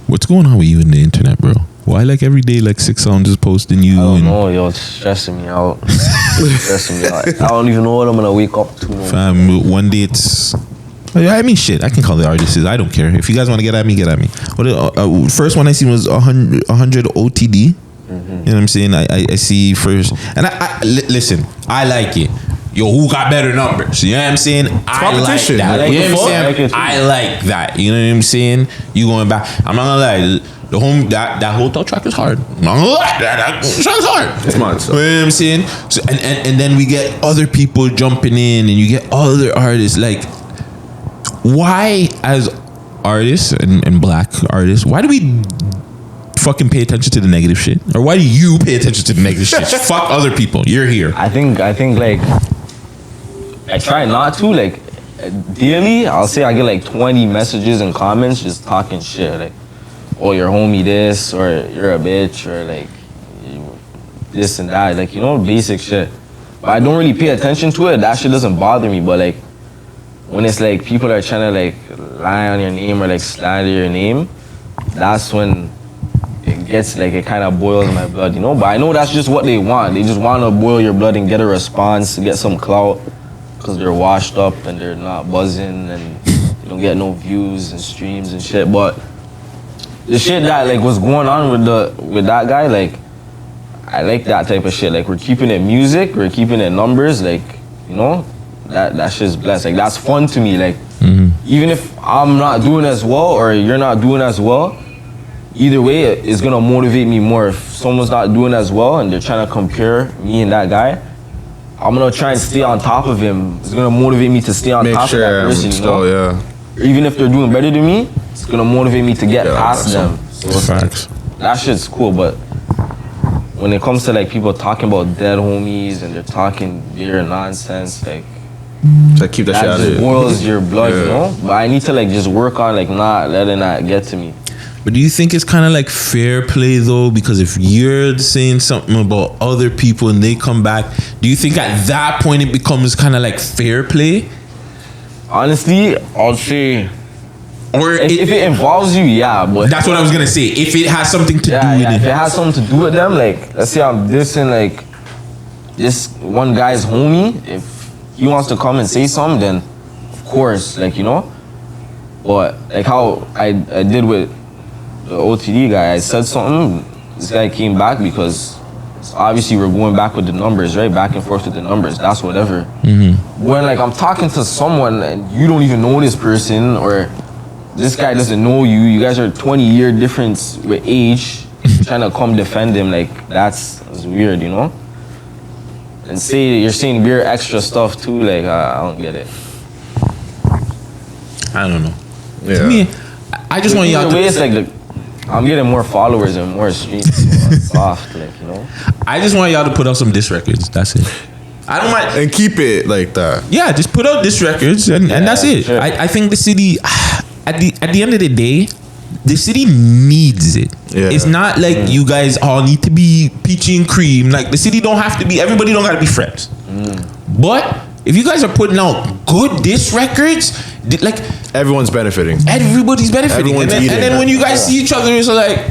what's going on with you in the internet, bro? Why like every day like 6 sounds is posting you? I don't know, yo, it's stressing me out. I don't even know what I'm gonna wake up to. Fam, one day it's. I mean, shit. I can call the artists. I don't care. If you guys want to get at me, get at me. What first one I seen was 100 OTD. You know what I'm saying? I see first, and listen. I like it. Yo, who got better numbers? You know what I'm saying? I like that. You know what I'm saying? I like that. You know what I'm saying? You going back? I'm not gonna lie. The home that hotel track is hard. I'm not gonna lie. That track is hard. It's mad. So. You know what I'm saying? So, and then we get other people jumping in, and you get other artists like. Why, as artists and black artists, why do we fucking pay attention to the negative shit? Or why do you pay attention to the negative shit? Fuck other people. You're here. I think like I try not to. Like daily, I'll say I get like 20 messages and comments just talking shit. Like, oh, your homie this, or you're a bitch, or like this and that. Like, you know, basic shit. But I don't really pay attention to it. That shit doesn't bother me. But like, when it's like people are trying to like lie on your name or like slander your name, that's when it gets like, it kind of boils my blood, you know? But I know that's just what they want. They just want to boil your blood and get a response, get some clout, because they're washed up and they're not buzzing and you don't get no views and streams and shit. But the shit that like was going on with that guy, like I like that type of shit. Like we're keeping it music, we're keeping it numbers, like, you know? That shit's blessed. Like that's fun to me. Like even if I'm not doing as well or you're not doing as well, either way it's gonna motivate me more. If someone's not doing as well and they're trying to compare me and that guy, I'm gonna try and stay on top of him. It's gonna motivate me to stay on top of that person, you know? Yeah. Even if they're doing better than me, it's gonna motivate me to get past them. So Facts. That shit's cool, but when it comes to like people talking about dead homies and they're talking beer nonsense, like So keep that shit out that of just it. boils your blood, you know? But I need to like just work on like not letting that get to me. But do you think it's kind of like fair play though? Because if you're saying something about other people and they come back, do you think at that point it becomes kind of like fair play? Honestly, I'll say, Or if it involves you, yeah, but that's what I was gonna say. If it has something to do with if it. it has something to do with them, like let's say I'm dissing like this one guy's homie, if he wants to come and say something, then of course, like, you know. But like how I did with the OTD guy, I said something, this guy came back because obviously we're going back with the numbers, right? Back and forth with the numbers, that's whatever. When like I'm talking to someone and you don't even know this person or this guy doesn't know you, you guys are 20-year difference with age, trying to come defend him, like that's weird, you know? And say you're saying weird extra stuff too, like I don't get it. I don't know. Yeah. To me, I just want y'all Either way, to. it's like I'm getting more followers and more streams, so it's soft, like, you know? I just want y'all to put out some diss records. That's it. I don't mind. And keep it like that. Yeah, just put out diss records and that's it. Sure. I think the city, at the end of the day, the city needs it. Yeah. It's not like you guys all need to be peachy and cream. Like the city don't have to be. Everybody don't got to be friends. But if you guys are putting out good diss records, like Everyone's benefiting. everybody's benefiting. Everyone's And eating then when that. you guys see each other, it's like.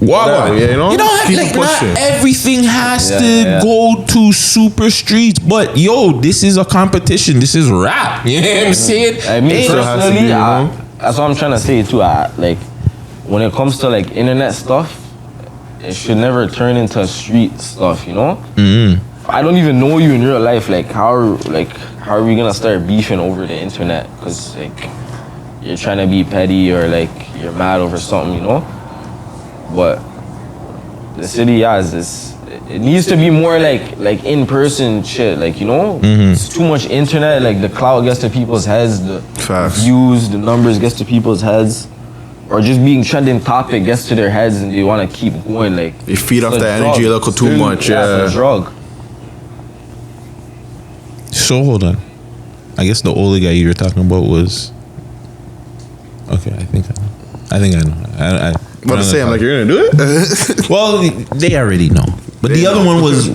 Wow, Yeah, you know? You don't have Keep like it not pushing. everything has to Yeah. go to super streets, but yo, this is a competition. This is rap. You know what I'm saying? I mean, Hey, still has to be, personally, you know? that's what I'm trying to say too. Like, when it comes to like internet stuff, it should never turn into street stuff, you know? I don't even know you in real life. Like, how are we gonna start beefing over the internet? Cause like, you're trying to be petty or like you're mad over something, you know? But the city, yeah, it needs to be more like in person shit. Like, you know, it's too much internet. Like the cloud gets to people's heads, the Facts. views, the numbers gets to people's heads, or just being trending topic gets to their heads and they want to keep going. Like They feed off it's a that energy a drug. little too much. It's Yeah. a drug. So hold on. I guess the older guy you were talking about was. Okay, I think I know. I About to say, I'm like, you're gonna do it? well, they already know. But the other one was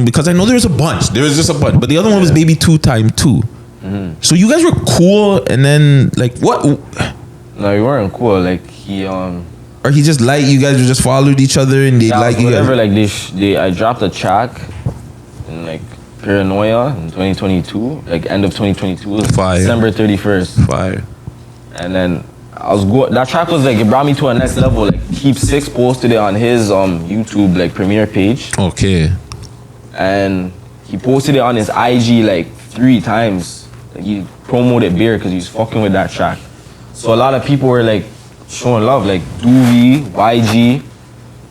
because I know there was a bunch. There was just a bunch. But the other one was maybe 2 times 2. So you guys were cool, and then like what? No, we weren't cool. Like he Or he just like you guys just followed each other and they yeah, like you guys. whatever. Like I dropped a track in like Paranoia in 2022, like end of 2022, Fire. December 31st. Fire. And then I was going. That track was like it brought me to a next level. Like Keep Six posted it on his YouTube like premiere page, Okay. and he posted it on his IG like 3 times. Like he promoted Beer because he was fucking with that track. So a lot of people were like showing love, like Duvy, YG,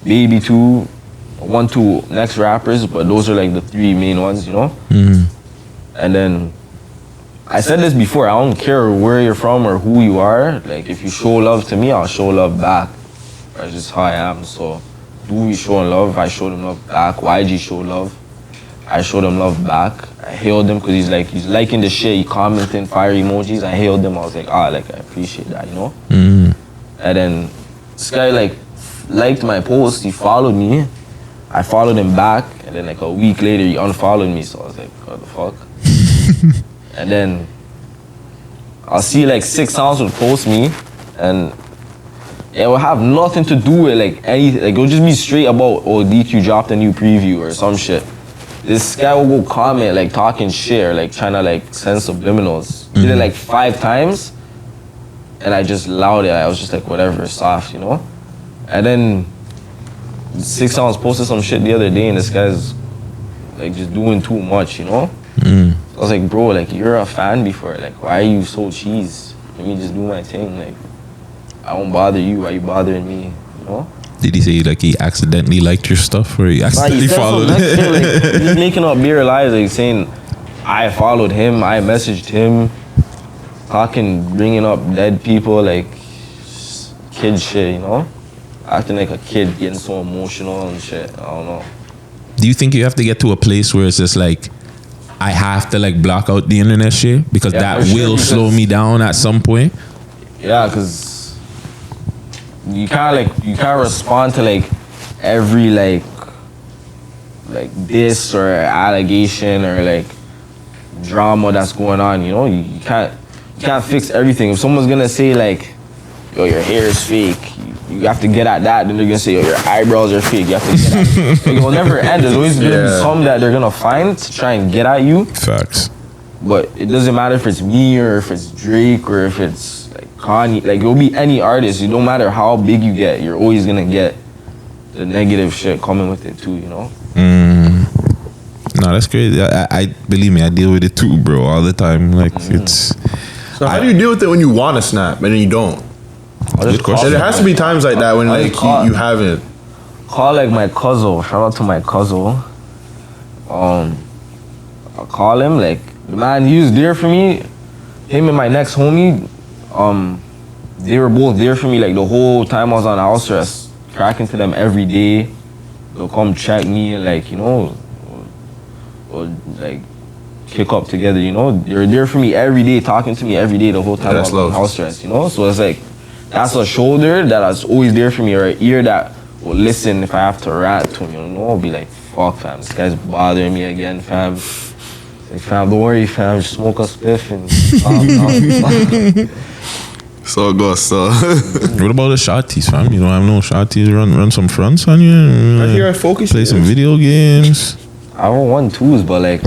Baby 2, 1, 2 next rappers, but those are like the 3 main ones, you know. And then I said this before, I don't care where you're from or who you are. Like, if you show love to me, I'll show love back. That's just how I am. So, Duvy showing love, I showed him love back. YG showed love, I showed him love back. I hailed him because he's liking the shit, he commenting fire emojis. I hailed him, I was like, I appreciate that, you know? And then this guy liked my post, he followed me. I followed him back, and then like a week later, he unfollowed me. So I was like, what the fuck? And then I'll see like 6 sounds would post me, and it will have nothing to do with like anything. Like it'll just be straight about, oh, DQ dropped a new preview or some shit. This guy will go comment like talking shit or like trying to like send subliminals. Did it like 5 times, and I just allowed it. I was just like, whatever, soft, you know. And then 6 sounds posted some shit the other day, and this guy's like just doing too much, you know. I was like, bro, like you're a fan before, like why are you so cheese? Let me just do my thing, like I won't bother you, why you bothering me, you know? Did he say like he accidentally liked your stuff or he accidentally followed like, it? he's making up beer lies, like saying I followed him, I messaged him, talking, bringing up dead people, like kid shit, you know? Acting like a kid, getting so emotional and shit, I don't know. Do you think you have to get to a place where it's just like I have to like block out the internet shit because Yeah, that for sure, will because- slow me down at some point? Yeah, because you can't respond to like every like diss or allegation or like drama that's going on, you know? You can't fix everything. If someone's gonna say like, yo, your hair is fake, you have to get at that. Then they're gonna say, yo, your eyebrows are fake. You have to get at it. Like, it will never end. There's always gonna be some that they're gonna find to try and get at you. Facts. But it doesn't matter if it's me or if it's Drake or if it's like Kanye. Like it'll be any artist. It don't matter how big you get. You're always gonna get the negative shit coming with it too. You know. No, that's crazy. I believe me, I deal with it too, bro, all the time. Like it's. So how do you deal with it when you want to snap and then you don't? I'll just Good question. There has to be times like that when like you haven't. call like my cousin. Shout out to my cousin. I'll call him, like the man, he was there for me. Him and my next homie, they were both there for me like the whole time I was on house arrest. Cracking to them every day. They'll come check me and like, you know, or like kick up together, you know. They're there for me every day, talking to me every day the whole time I was on house arrest, you know. So it's like that's a shoulder that's always there for me, or an ear that will listen if I have to rant to him, you know. I'll be like, fuck fam, this guy's bothering me again, fam. Like, fam, don't worry, fam, just smoke a spliff and calm down. So it goes. So What about the shotties, fam? You don't have no shotties? Run some fronts on you? right here, I focus. Play some video games? I don't want twos, but like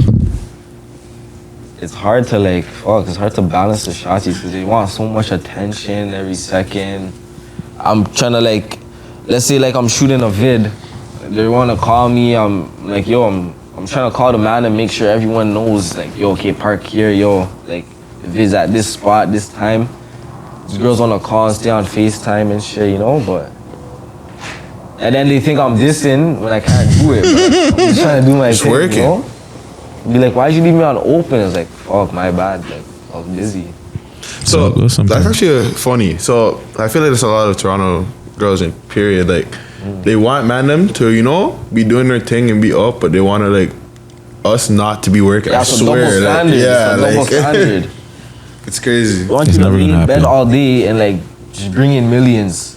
it's hard to like it's hard to balance the shotties because they want so much attention every second. I'm trying to like, let's say like I'm shooting a vid, they want to call me. I'm like, yo, I'm trying to call the man and make sure everyone knows like, yo, okay, park here, yo, like the vid's at this spot this time. These girls want to call and stay on FaceTime and shit, you know, but And then they think I'm dissing when I can't do it. I'm just trying to do my thing, working. you know? Be like, why'd you leave me on open? It's like, fuck, my bad. Like, I was busy. So Go sometime. that's actually funny. So I feel like there's a lot of Toronto girls in period. Like they want them to, be doing their thing and be up, but they want to like us not to be working. I That's a swear. double Like, standard. yeah, It's a double standard. it's crazy. I want It's you to never be gonna in bed happen. all day and like just bring in millions.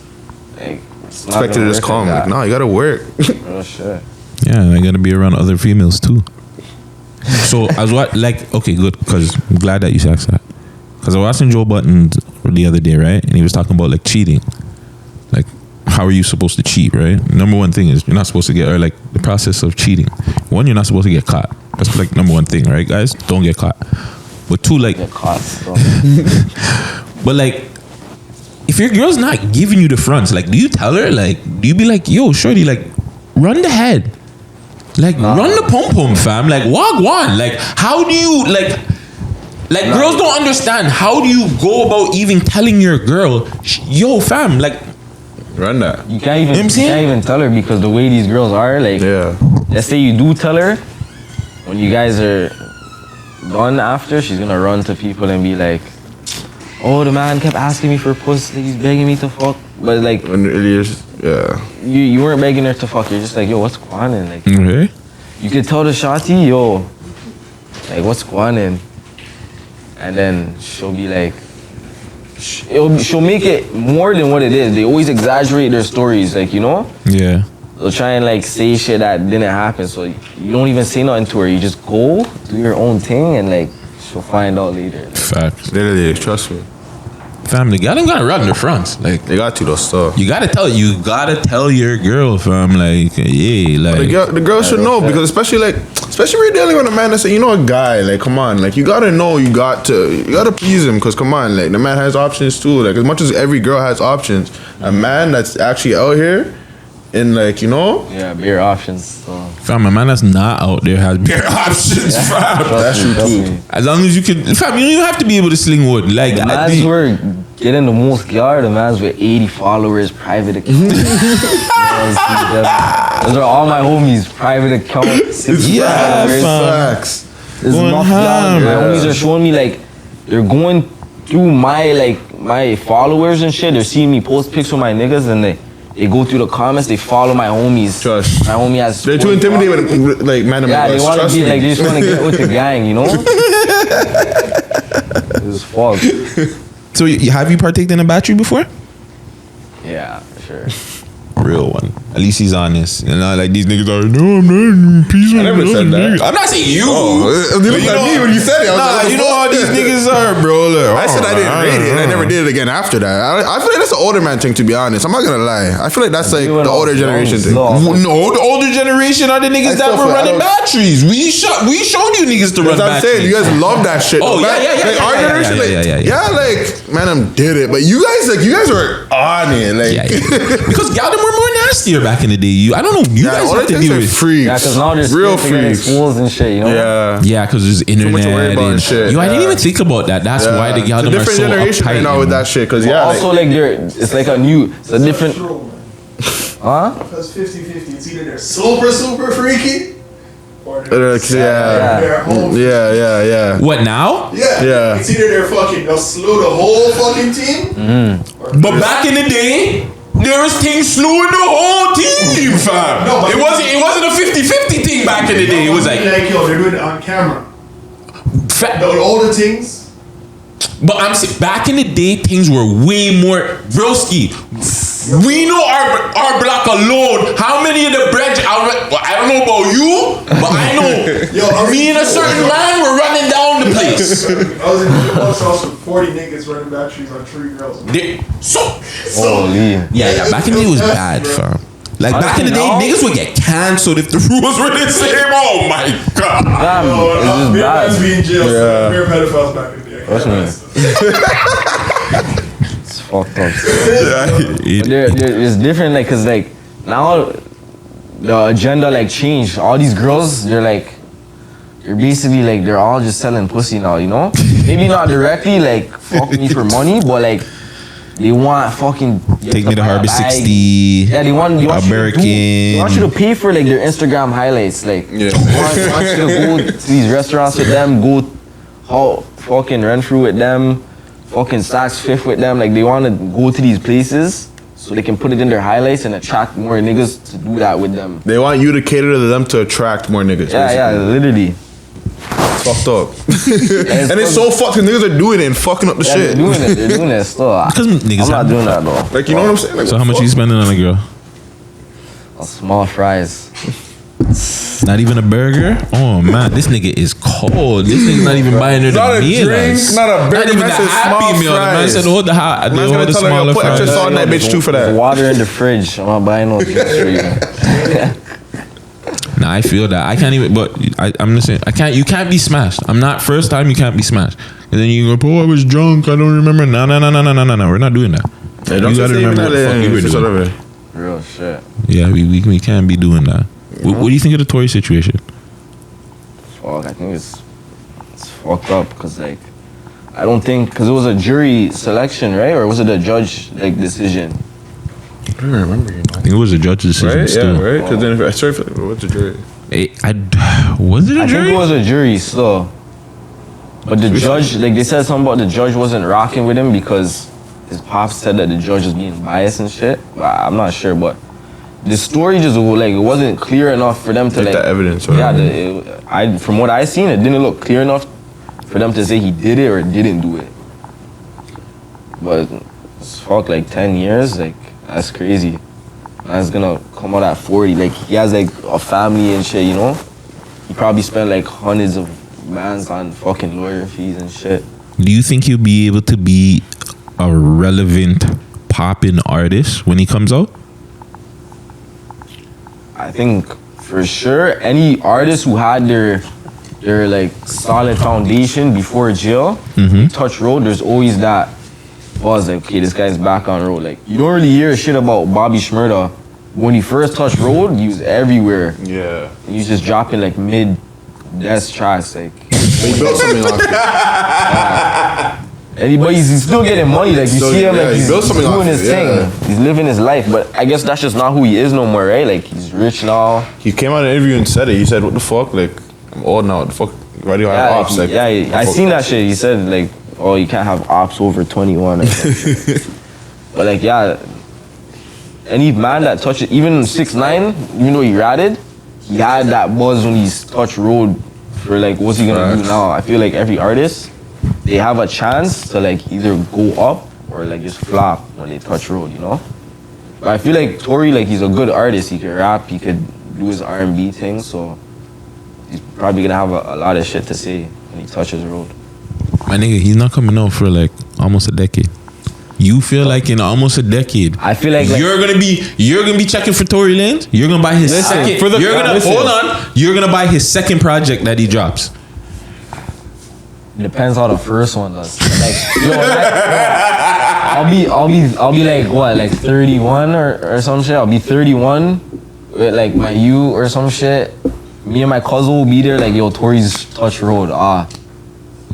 Like, it's not Expected to gonna just work come. like Like, no, you gotta work. Oh shit. Yeah, and I gotta be around other females too. So I was okay, good, because I'm glad that you said that. Because I was watching Joe Budden the other day, right? And he was talking about like cheating. Like, how are you supposed to cheat, right? Number one thing is you're not supposed to get, or like the process of cheating. One, you're not supposed to get caught. That's like number one thing, right, guys? Don't get caught. But two, like, Get caught. So. but like, if your girl's not giving you the fronts, like, do you tell her? Like, do you be like, yo, shorty, like, run the head. Like, run the pom-pom, fam. Like, wagwan. Like, how do you, like girls don't understand. How do you go about even telling your girl, yo, fam, like, Run that. You can't even, You know what I'm saying? can't even tell her because the way these girls are, like, Yeah. let's say you do tell her, when you guys are done after, she's gonna run to people and be like, oh, the man kept asking me for pussy, he's begging me to fuck. But like, When it is, yeah. you weren't begging her to fuck, you're just like, yo, what's going on? Like, okay. you could tell the shawty, yo, like, what's going on? And then she'll be like, she'll make it more than what it is. They always exaggerate their stories, like, Yeah. They'll try and like say shit that didn't happen. So you don't even say nothing to her. You just go, do your own thing, and like, she'll find out later. Facts. Literally, trust me. Family, y'all don't gotta run the fronts. Like, They got to though stuff. you gotta tell your girl, fam. Like, yeah, like, The girl should know because especially when you're dealing with a man that's a guy, like, come on, like, you gotta know you gotta please him because come on, like, the man has options too. Like, as much as every girl has options, a man that's actually out here and like, Yeah, beer options. So. fam, a man that's not out there has better options, fam. That's true too. As long as you can, fam, you don't even have to be able to sling wood. Like, The I mans think- were getting the most yard, the mans with 80 followers, private accounts. Those are all my homies, private accounts. 60 Yeah, followers. fam. Facts. There's Going enough ham, y'all. My yeah. homies are showing me like they're going through my followers and shit. They're seeing me post pics with my niggas and they go through the comments. They follow my homies. Trust. My homie has. They're too 40 intimidated followers. with like man. Yeah, they want to trust be me. like they just want to get with the gang, It's fuck. So, have you partaked in a battery before? Yeah, for sure. Real one. At least he's honest. Like these niggas are, no, I'm not. Peace I never said that. I'm not saying you. You looked at me when you said it. I was Nah, like, what the you know fuck? how these niggas are, bro. Like, I said I didn't rate it, and I never did it again after that. I feel like that's an older man thing, to be honest. I'm not gonna lie. I feel like that's like You and the all older the generation thing. young slow. No, the older generation are the niggas I that still were feel- I running don't- batteries. We showed you niggas to run That's what I'm batteries. saying. You guys love that shit. Oh, though. yeah, yeah, yeah, Like yeah, our yeah, generation, yeah, like man, I'm did it. But you guys were on it, like. Yeah, yeah. Because y'all them were more nastier back in the day. I don't know. You Yeah, guys all have the to things deal are with. freaks. Yeah, because now there's real shit to get freaks. exposed and shit, Yeah. Yeah, because there's internet. much to worry about and shit, Yo, I didn't yeah. even think about that. That's why the It's y'all a them are different so generation uptight. right now with that shit. Because yeah, Also, like it's like it's a different. Huh? Because 50-50. It's either they're super freaky or they're yeah. What now? Yeah. It's either they're fucking, they'll slew the whole fucking team. But back in the day, there was things slewing the whole team, fam. No, but- it wasn't a 50-50 thing back in the day. It was like, yo, they're doing it on camera. fa- The older things. but I'm saying back in the day, things were way more broski. We know our block alone. How many of the bread? I don't know about you, but I know me and a certain man were running down the place. I was in the house with 40 niggas running batteries on 3 girls. Holy. Yeah. Back in the day, it was bad, fam. Like back in the day, Now- niggas would get cancelled if the rules were the same. Oh my god. Damn, it's just Beer man's bad. being jailed. Yeah. Beer pedophiles back in the day. Trust me. It's fucked up. But it's different, like, cause like now the agenda like changed. All these girls, they're basically like they're all just selling pussy now, Maybe not directly like fuck me for money, but like They want fucking Take me to Harbor bag. 60. Yeah, they want you American. want you to pay for like their Instagram highlights. Like, Yeah. they want you to go to these restaurants with them, go fucking run through with them, fucking Saks Fifth with them. Like, they want to go to these places so they can put it in their highlights and attract more niggas to do that with them. They want you to cater to them to attract more niggas. Yeah, literally. It's fucked up. And it's so fucked because niggas are doing it and fucking up the Yeah, shit. they're doing it still. Because niggas I'm not have- doing that though. Like, you know what I'm saying? Like, So how much you spending on a girl? Small fries. Not even a burger? Oh man, this nigga is cold. This nigga not even buying her the Not a meal. drink, not a burger, Not even man the said happy small meal. The man fries. said hold the hot. Man's Hold gonna the tell her, smaller put extra fries. salt in that bitch too for There's that. water in the fridge. I'm not buying no drinks for you. Nah, I feel that. I can't even. But I'm just saying, I can't. You can't be smashed. I'm not first time. You can't be smashed. And then you go, oh, I was drunk. I don't remember. No. We're not doing that. Yeah, You don't gotta say even remember what the that, fuck you were it's doing. whatever. Real shit. Yeah, we can't be doing that. What do you think of the Tory situation? Fuck, I think it's fucked up because like I don't think because it was a jury selection, right? Or was it a judge like decision? I don't remember, you know. I think it was a judge's decision. Right? Still. Yeah, right? Because then if I sorry for what's the jury? Was it a I think jury? it was a jury still. But the judge, like they said something about the judge wasn't rocking with him because his pops said that the judge was being biased and shit. But I'm not sure, but the story just like it wasn't clear enough for them to Like the evidence, or Yeah, from what I seen, it didn't look clear enough for them to say he did it or didn't do it. But it's fuck like 10 years, like that's crazy. Man's gonna come out at 40, like he has like a family and shit, you know. He probably spent like hundreds of bands on fucking lawyer fees and shit. Do you think he'll be able to be a relevant poppin' artist when he comes out? I think for sure any artist who had their like solid foundation before jail, touch road, there's always that buzz like, okay, this guy's back on road. Like you don't really hear shit about Bobby Shmurda. When he first touched road, he was everywhere. Yeah. He was just dropping like mid-death tracks, like. He built something off it. But he's still getting money. Like you So, see him, yeah, like he he's built something doing off his it, yeah. thing. He's living his life. But I guess that's just not who he is no more, right? Like he's rich now. He came out in an interview and said it. He said, what the fuck? Like, I'm old now. What the fuck? Why do you have Yeah, ops? Like, I seen that shit. He said like, oh, you can't have ops over 21. Or something. But like, yeah, any man that touched it, even 6ix9ine, even though he ratted, he had that buzz when he's touched road. For like, what's he gonna do now? I feel like every artist, they have a chance to like either go up or like just flop when they touch road, you know. But I feel like Tory, like he's a good artist. He could rap, he could do his R&B thing, so he's probably gonna have a lot of shit to say when he touches road. My nigga, he's not coming out for like almost a decade. You feel like in almost a decade, I feel like you're gonna be checking for Tory Lanez. You're gonna buy his second. for the- listen. Hold on. You're gonna buy his second project that he drops. depends how the first one does. Like, I'll be like what, like 31 or some shit. I'll be 31 with like my you or some shit. Me and my cousin will be there like, yo, Tory's touch road.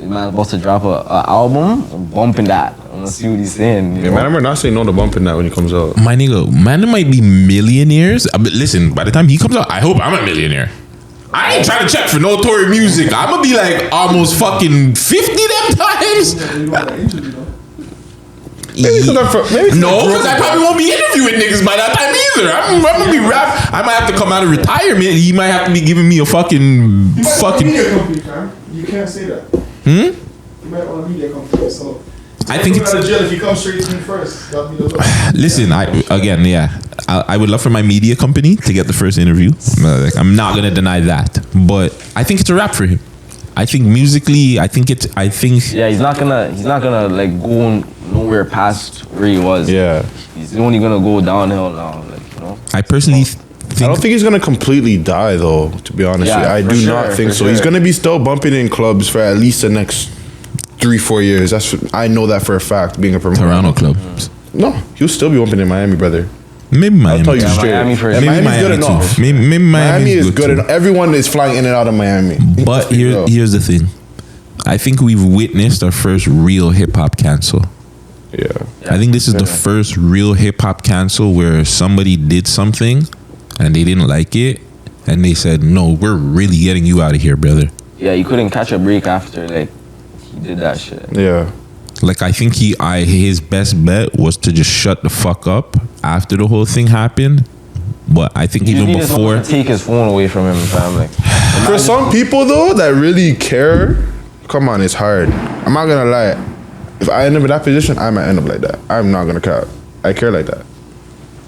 Man about to drop a album. I'm bumping that. I'm gonna see what he's saying. You Yeah, know? man, I'm not saying no to bumping that when he comes out. My nigga, man, might be millionaires. But listen, by the time he comes out, I hope I'm a millionaire. I ain't trying to check for no Tory music. I'm gonna be like almost fucking 50 them times. No, because I probably won't be interviewing niggas by that time either. I'm gonna be rap. I might have to come out of retirement. He might have to be giving me a fucking. Media company, fam. You can't say that. You might want a media company, so. I think You're it's. out of jail if you come straight to me first. That'll be the Listen, I would love for my media company to get the first interview. Like, I'm not gonna deny that, but I think it's a wrap for him. I think musically, I think Yeah, he's not gonna like go nowhere past where he was. Yeah. He's only gonna go downhill now, like, you know. I personally I think don't think he's gonna completely die though, to be honest Yeah, with you. I for do sure, not think for so. He's sure. gonna be still bumping in clubs for at least the next 3-4 years. I know that for a fact, being a promoter. Toronto club. No, he'll still be bumping in Miami, brother. Maybe Miami. I'll tell you Yeah, straight. Miami for- And maybe Miami's good Miami enough. too. Maybe Miami is good too. enough. Everyone is flying in and out of Miami. But Let's be real. here's the thing. I think we've witnessed our first real hip hop cancel. Yeah. I think this is the first real hip hop cancel where somebody did something and they didn't like it, and they said, "No, we're really getting you out of here, brother." Yeah, you couldn't catch a break after like he did that shit. Yeah. Like I think his best bet was to just shut the fuck up after the whole thing happened. But I think even before, take his phone away from him, fam. Like, for some people though that really care, come on, it's hard. I'm not gonna lie. If I end up in that position, I might end up like that. I'm not gonna care. I care like that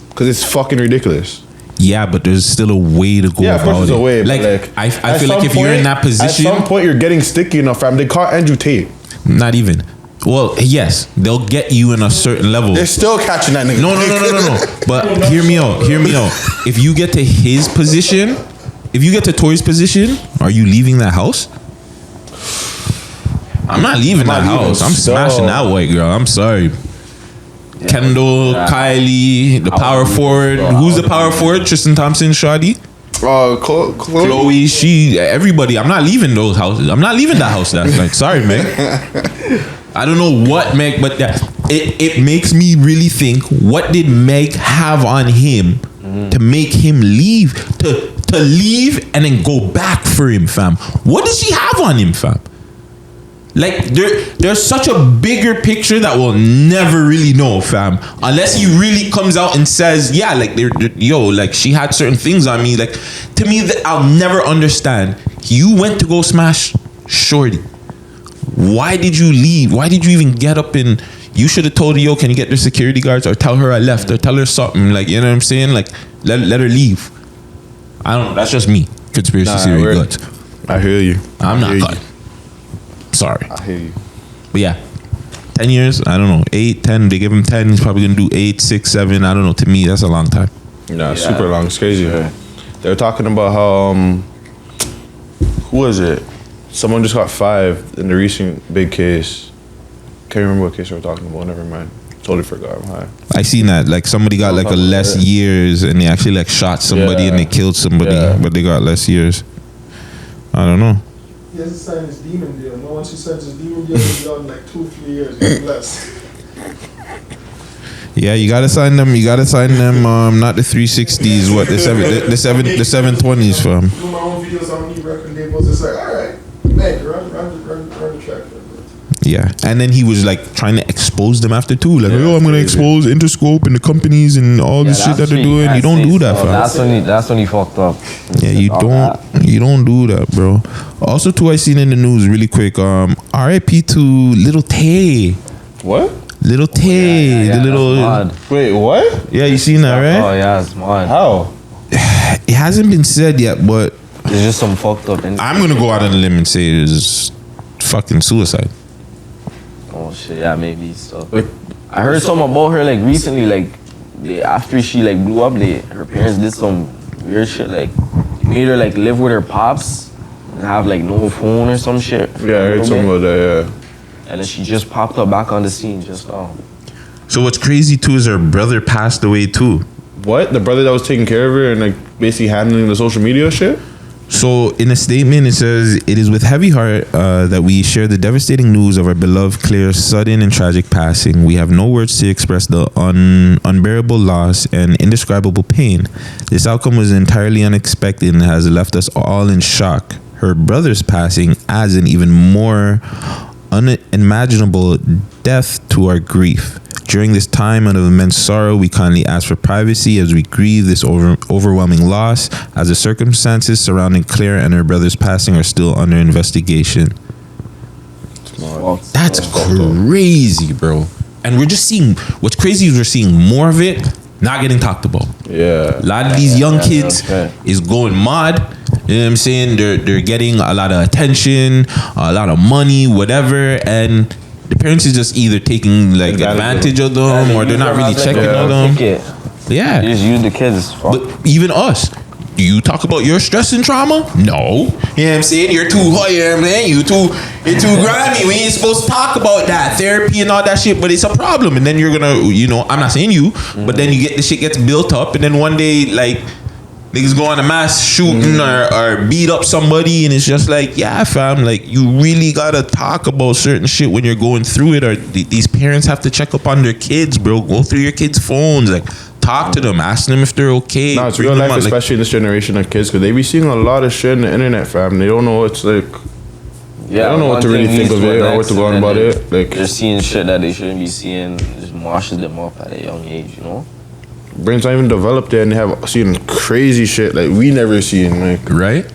because it's fucking ridiculous. yeah, but there's still a way to go. Yeah, of course there's a way. Like, I feel like if you're in that position, at some point you're getting sticky enough, fam. They caught Andrew Tate. not even. Well, yes, they'll get you in a certain level. They're still catching that nigga. No. But hear me out. If you get to his position, if you get to Tory's position, are you leaving that house? I'm not leaving that house. I'm smashing that white girl. I'm sorry. Yeah, Kendall, Kylie, the power forward. Who's the power forward? Tristan Thompson, Shawty. Chloe, everybody. I'm not leaving those houses. I'm not leaving that house. That's like, sorry, Meg. I don't know what Meg, but it makes me really think, what did Meg have on him to make him leave? To leave and then go back for him, fam. What does she have on him, fam? Like there's such a bigger picture that we'll never really know, fam. Unless he really comes out and says, yeah, like like she had certain things on me. Like, to me, that I'll never understand. You went to go smash Shorty. Why did you leave? Why did you even get up and you should have told her, yo, can you get the security guards, or tell her I left, or tell her something, like, you know what I'm saying? Like, let her leave. I don't know. That's just me. Conspiracy theory guts. I hear you. I'm not cut. Sorry. I hear you. But yeah, 10 years, I don't know, 8, 10, they give him 10, he's probably gonna do 8, 6, 7, I don't know. To me, that's a long time. Nah, super long. It's crazy. Sure. They were talking about how, who was it? Someone just got 5 in the recent big case. Can't remember what case we were talking about. Never mind. Totally forgot. I seen that. Like, somebody got like a less years, and they actually like shot somebody and they killed somebody, but they got less years. I don't know. He hasn't signed his demon deal. No, once he signs his demon deal, he'll be out in like 2-3 years. He's blessed. Yeah, you gotta sign them. You gotta sign them. Not the 360s. What the 720s, fam. Do my own videos on me record labels. It's like, all right, man, run the track. Yeah, and then he was like trying to expose them after too. Like, I'm gonna expose Interscope and the companies and all this shit that they're doing. You don't do that, fam. That's when he fucked up. Yeah, you don't do that, bro. Also, too, I seen in the news really quick. R.I.P. to Little Tay. What? Little Tay, the little. Wait, what? Yeah, you seen that, right? Oh yeah, it's mad. How? It hasn't been said yet, but it's just some fucked up. I'm gonna go out on a limb and say it's fucking suicide. Oh shit, yeah, maybe so. I heard something about her like recently, like after she like blew up, her parents did some weird shit, like made her like live with her pops and have like no phone or some shit. Yeah, I heard something about that. Yeah. And then she just popped up back on the scene just now. So what's crazy too is her brother passed away too. What? The brother that was taking care of her and like basically handling the social media shit? So in a statement, it says, "It is with heavy heart that we share the devastating news of our beloved Claire's sudden and tragic passing. We have no words to express the unbearable loss and indescribable pain. This outcome was entirely unexpected and has left us all in shock. Her brother's passing adds an even more unimaginable depth to our grief. During this time of immense sorrow, we kindly ask for privacy as we grieve this overwhelming loss, as the circumstances surrounding Claire and her brother's passing are still under investigation." That's crazy, bro. And we're just seeing, what's crazy is we're seeing more of it not getting talked about. Yeah. A lot of these young kids is going mad. You know what I'm saying? They're getting a lot of attention, a lot of money, whatever, and the parents is just either taking like advantage of them, or they're not really checking on them. Yeah. You just use the kids. But even us, do you talk about your stress and trauma? No. You know what I'm saying? You're too high, man. You're too grimy. We ain't supposed to talk about that. Therapy and all that shit, but it's a problem. And then you're gonna, I'm not saying you, but then you get the shit gets built up, and then one day, like, Niggas go on a mass shooting or beat up somebody, and it's just like, yeah, fam, like you really gotta talk about certain shit when you're going through it. Or these parents have to check up on their kids, bro. Go through your kids' phones, like talk to them, ask them if they're okay. No, it's Bring real them life, out, like, especially in this generation of kids, because they be seeing a lot of shit on the internet, fam. They don't know what's like. Yeah, I don't know what to really think of it or what to go on about it. Like, they're seeing shit that they shouldn't be seeing. Just washes them up at a young age, you know. brains not even developed yet, and they have seen crazy shit like we never seen. Like, right?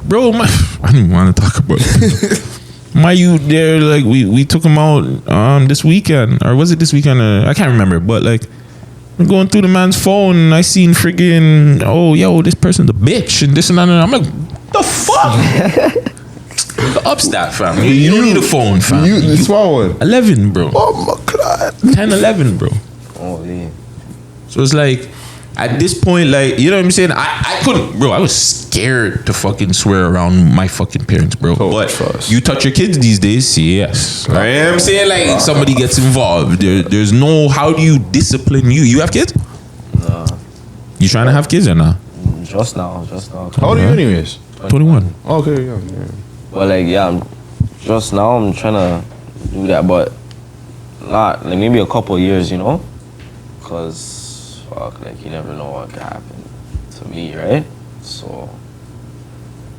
Bro, I don't even want to talk about it. My youth there, like we took him out this weekend, or was it this weekend? I can't remember, but like I'm going through the man's phone and I seen friggin', oh yo, this person's a bitch and this and that, and I'm like, the fuck? The upstat, fam. You don't need a phone, fam. the small one. 11, bro. Oh my god. 10, 11, bro. Oh, yeah. So it's like, at this point, like, you know what I'm saying? I couldn't, bro. I was scared to fucking swear around my fucking parents, bro. Oh, but trust. you touch your kids these days, yes. Right? You know what I'm saying? Like, somebody gets involved. There's no, how do you discipline you? You have kids? Nah. You trying to have kids or not? Just now. How old are you anyways? 21. Oh, okay, yeah. But like, yeah, I'm trying to do that, but not like maybe a couple years, you know, cause fuck, like you never know what could happen to me, right? So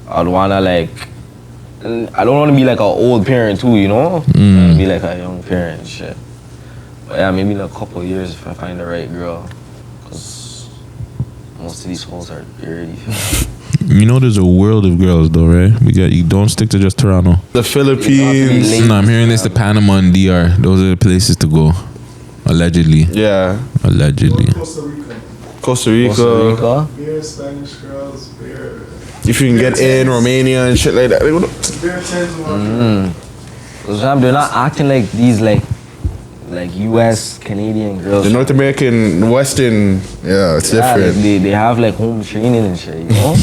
I'd wanna like, and I don't want to be like an old parent too, you know, I wanna be like a young parent and shit. But yeah, maybe in a couple years if I find the right girl, cause most of these hoes are dirty. You know there's a world of girls though, right? You don't stick to just Toronto. The Philippines. No, I'm hearing this, the Panama and DR. Those are the places to go. Allegedly. Yeah. Allegedly. Costa Rica. Rica. Beer, Spanish girls, beer. If you can get in Romania and shit like that. Beer tens. Cause they're not acting like these like US, Canadian girls. The North American, Western, yeah, it's different. Like they have like home training and shit, you know?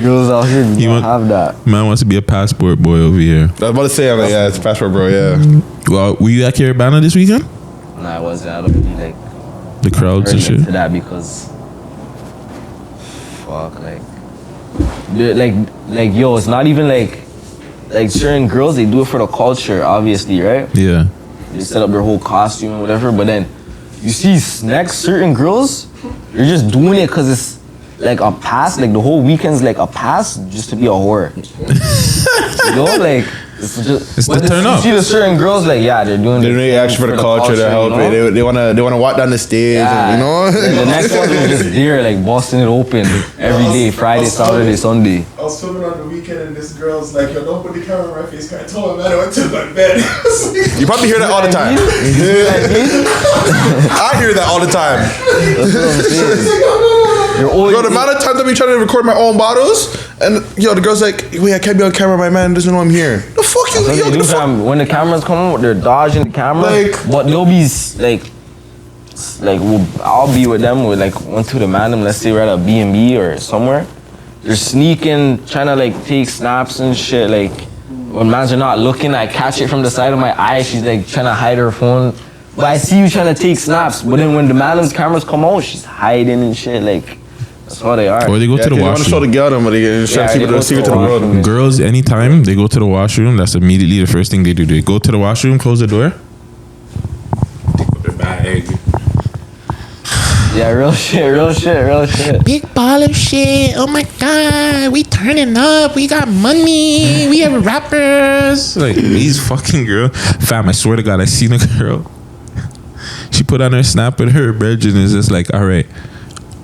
Girls out here do not have that. Man wants to be a passport boy over here. I was about to say, I'm like, yeah, it's passport, bro, yeah. Well, were you at Carabana this weekend? Nah, I wasn't. I don't really like The crowds and shit? to that because fuck, like yo, it's not even like certain girls, they do it for the culture, obviously, right? Yeah. They set up their whole costume and whatever, but then you see next certain girls, they're just doing it because it's like a pass, like the whole weekend's like a pass just to be a whore. You know, like it's just It's to turn up. You see the certain girls, like yeah, they're doing They're doing it actually for the culture, they're helping. you know? They wanna walk down the stage, Yeah. and, you know? And the next one is just there, like busting it open every day, Friday, Saturday, Sunday. I was filming on the weekend and this girl's like, yo, don't put the camera in my face. I told him, man, I went to my bed. You probably hear that all the time. I hear that all the time. That's what I'm saying. You're always, Bro, the amount of times I've been trying to record my own bottles, and yo, the girl's like, wait, I can't be on camera, my man doesn't know I'm here. The fuck you, That's yo, what they the do, fuck? fam. When the cameras come out, they're dodging the camera. But they'll be I'll be with them with like one to the man. Let's say we're at a B&B or somewhere. They're sneaking, trying to like take snaps and shit. Like when mans are not looking, I catch it from the side of my eye. She's like trying to hide her phone. But I see you trying to take snaps. But then when the madam's cameras come out, she's hiding and shit. Like that's how they are. Or they go to the They want to show the washroom. girl them, but they trying to they go see it to to the the world. washroom. Girls, anytime they go to the washroom, that's immediately the first thing they do. They go to the washroom, close the door. Take up their bag. Yeah, real shit. Big baller shit. Oh my god, we turning up. We got money. We have rappers. Like these fucking girls. Fam, I swear to God, I seen a girl. She put on her snap with her virgin is just like, all right,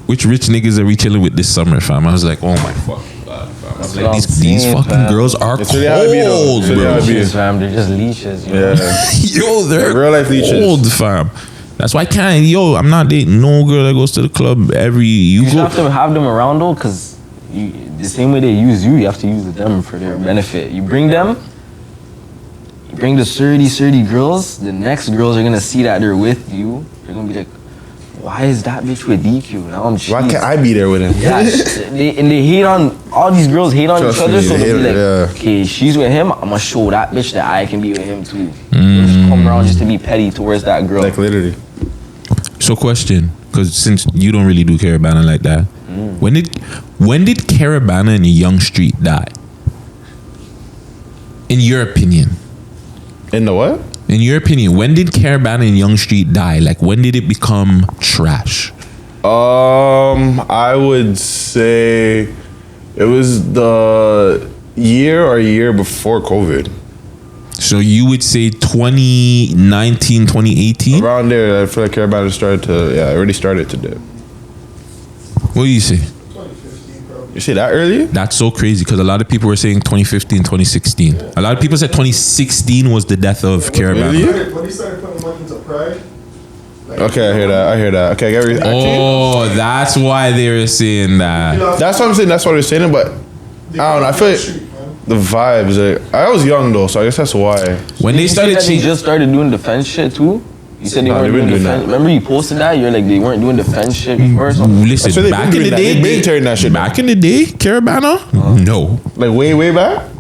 which rich niggas are we chilling with this summer, fam? I was like, oh my fucking god, fam. I was like, these fucking girls are It's really how it be, though. cold, It's really how bro. it be. Leeches, fam. They're just leeches, you know? Yeah. Yo, they're Real life leeches. cold, fam. That's why I can't. Yo, I'm not dating no girl that goes to the club every. You have to have them around though, because the same way they use you, you have to use them for their benefit. You bring them, you bring the surdy girls, the next girls are gonna see that they're with you. They're gonna be like, why is that bitch with DQ? Now I'm cheating. Why can't I be there with him? Yeah, they hate on, all these girls hate on Trust each other, me, so they they'll be hate like, it, yeah. okay, she's with him, I'm gonna show that bitch that I can be with him too. They'll just come around just to be petty towards that girl. Like literally. So question, because since you don't really do Carabana like that, when did Carabana and Young Street die? In your opinion? In the what? In your opinion, when did Carabana and Young Street die? Like, when did it become trash? I would say it was the year before COVID. So you would say 2019, 2018? Around there, I feel like Carabana already started to dip. What do you say? 2015, probably. You say that early? That's so crazy because a lot of people were saying 2015, 2016. A lot of people said 2016 was the death of Carabana. Really? When he started putting money into Pride. Like, Okay, I hear that. Okay, I get it. Oh, that's why they were saying that. That's what I'm saying. That's what they're saying. But I don't know. I feel like the vibes. I was young though, so I guess that's why. When they started they changing, just started doing defense shit too. You said they Nah, weren't they've been doing doing defense. that. Remember you posted that? You're like they weren't doing defense shit before or something. listen, So they've back been in the doing that. day, They've been tearing that shit down. back in the day, Carabana, no. Like way back.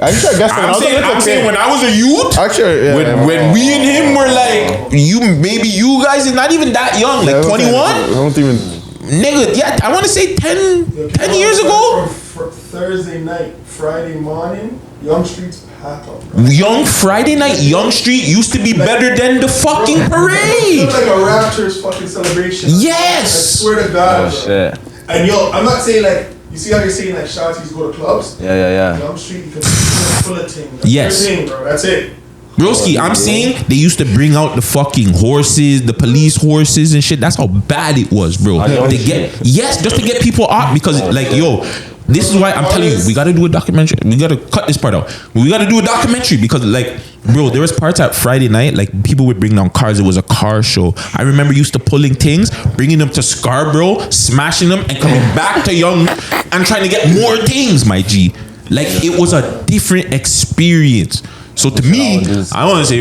Actually, I guess I'm saying when I was a youth, Actually, yeah, when we and him were like, maybe you guys is not even that young, like 21? I don't even. Nigga, yeah, I want to say 10 years ago. From Thursday night, Friday morning, Young Street's packed up. Bro. Young Friday night, Young Street used to be better than the fucking It parade. felt like a Raptors fucking celebration. Yes. I swear to God. Oh bro. shit. And yo, I'm not saying like, you see how they're saying like shotties go to clubs? Yeah. Young Street, you can full of thing. That's Yes. their thing, bro. That's it. Broski, I'm saying they used to bring out the fucking horses, the police horses and shit. That's how bad it was, bro. Young To get just to get people out because like yo, this is why I'm telling you, we gotta do a documentary. We gotta cut this part out. We gotta do a documentary because like, bro, there was parts at Friday night, like people would bring down cars. It was a car show. I remember used to pulling things, bringing them to Scarbz, smashing them, and coming back to Young and trying to get more things, my G. Like it was a different experience. So to me, I want to say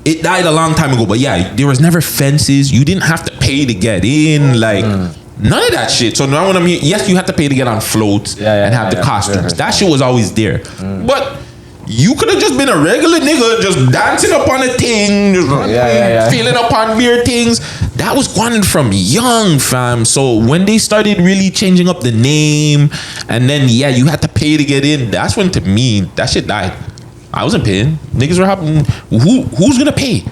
it died a long time ago. But yeah, there was never fences. You didn't have to pay to get in. Like none of that shit. So now when I'm here, yes, you have to pay to get on floats and have the costumes. That shit was always there. But you could have just been a regular nigga, just dancing up on a thing, just feeling up on beer things. That was going from young, fam. So when they started really changing up the name, and then you had to pay to get in. That's when, to me, that shit died. I wasn't paying. Niggas were hopping. Who's gonna pay?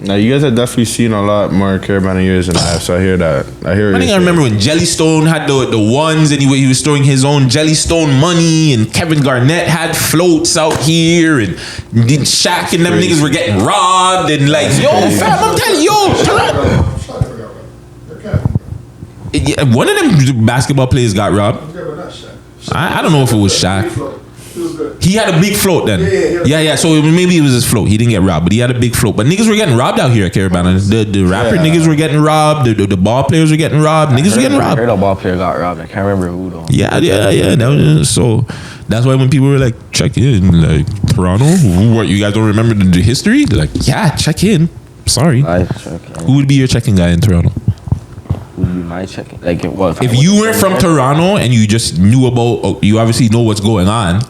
Now you guys have definitely seen a lot more Carabana years than I have, so I hear that. I think I remember when Jellystone had the ones and he was throwing his own Jellystone money, and Kevin Garnett had floats out here, and Shaq and them niggas were getting robbed, and like, yo, fam, I'm telling you, one of them basketball players got robbed. I don't know if it was Shaq. He had a big float then. Yeah. So maybe it was his float. He didn't get robbed, but he had a big float. But niggas were getting robbed out here at Carabana. The rapper niggas were getting robbed. The ball players were getting robbed. Niggas were getting robbed. I heard a ball player got robbed. I can't remember who though. Yeah. So that's why when people were like, check in, like Toronto, what, you guys don't remember the history? They're like, yeah, check in. Sorry. I check in. Who would be your check-in guy in Toronto? Who would be my check-in? Like what? If you weren't from Toronto and you just knew about, you obviously know what's going on,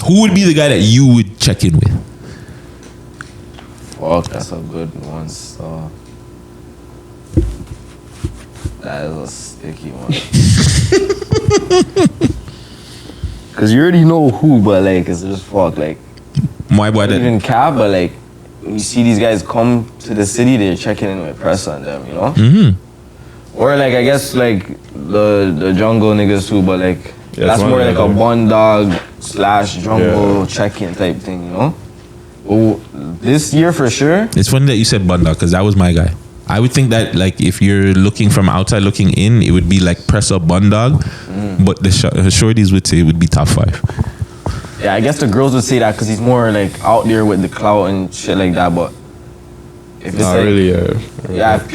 who would be the guy that you would check in with? Fuck, that's a good one. So that is a sticky one. Cause you already know who, but like it's just fuck. Like My boy that even Cab, but like when you see these guys come to the city, they're checking in with press on them, you know. Or like I guess like the jungle niggas too, but like that's more like a bun dog / jungle check-in type thing, you know. Well, this year for sure. It's funny that you said Bunda because that was my guy. I would think that like if you're looking from outside looking in, it would be like press up Bundog, but the shorties would say it would be top 5. Yeah, I guess the girls would say that because he's more like out there with the clout and shit like that. But if it's Not like, really, if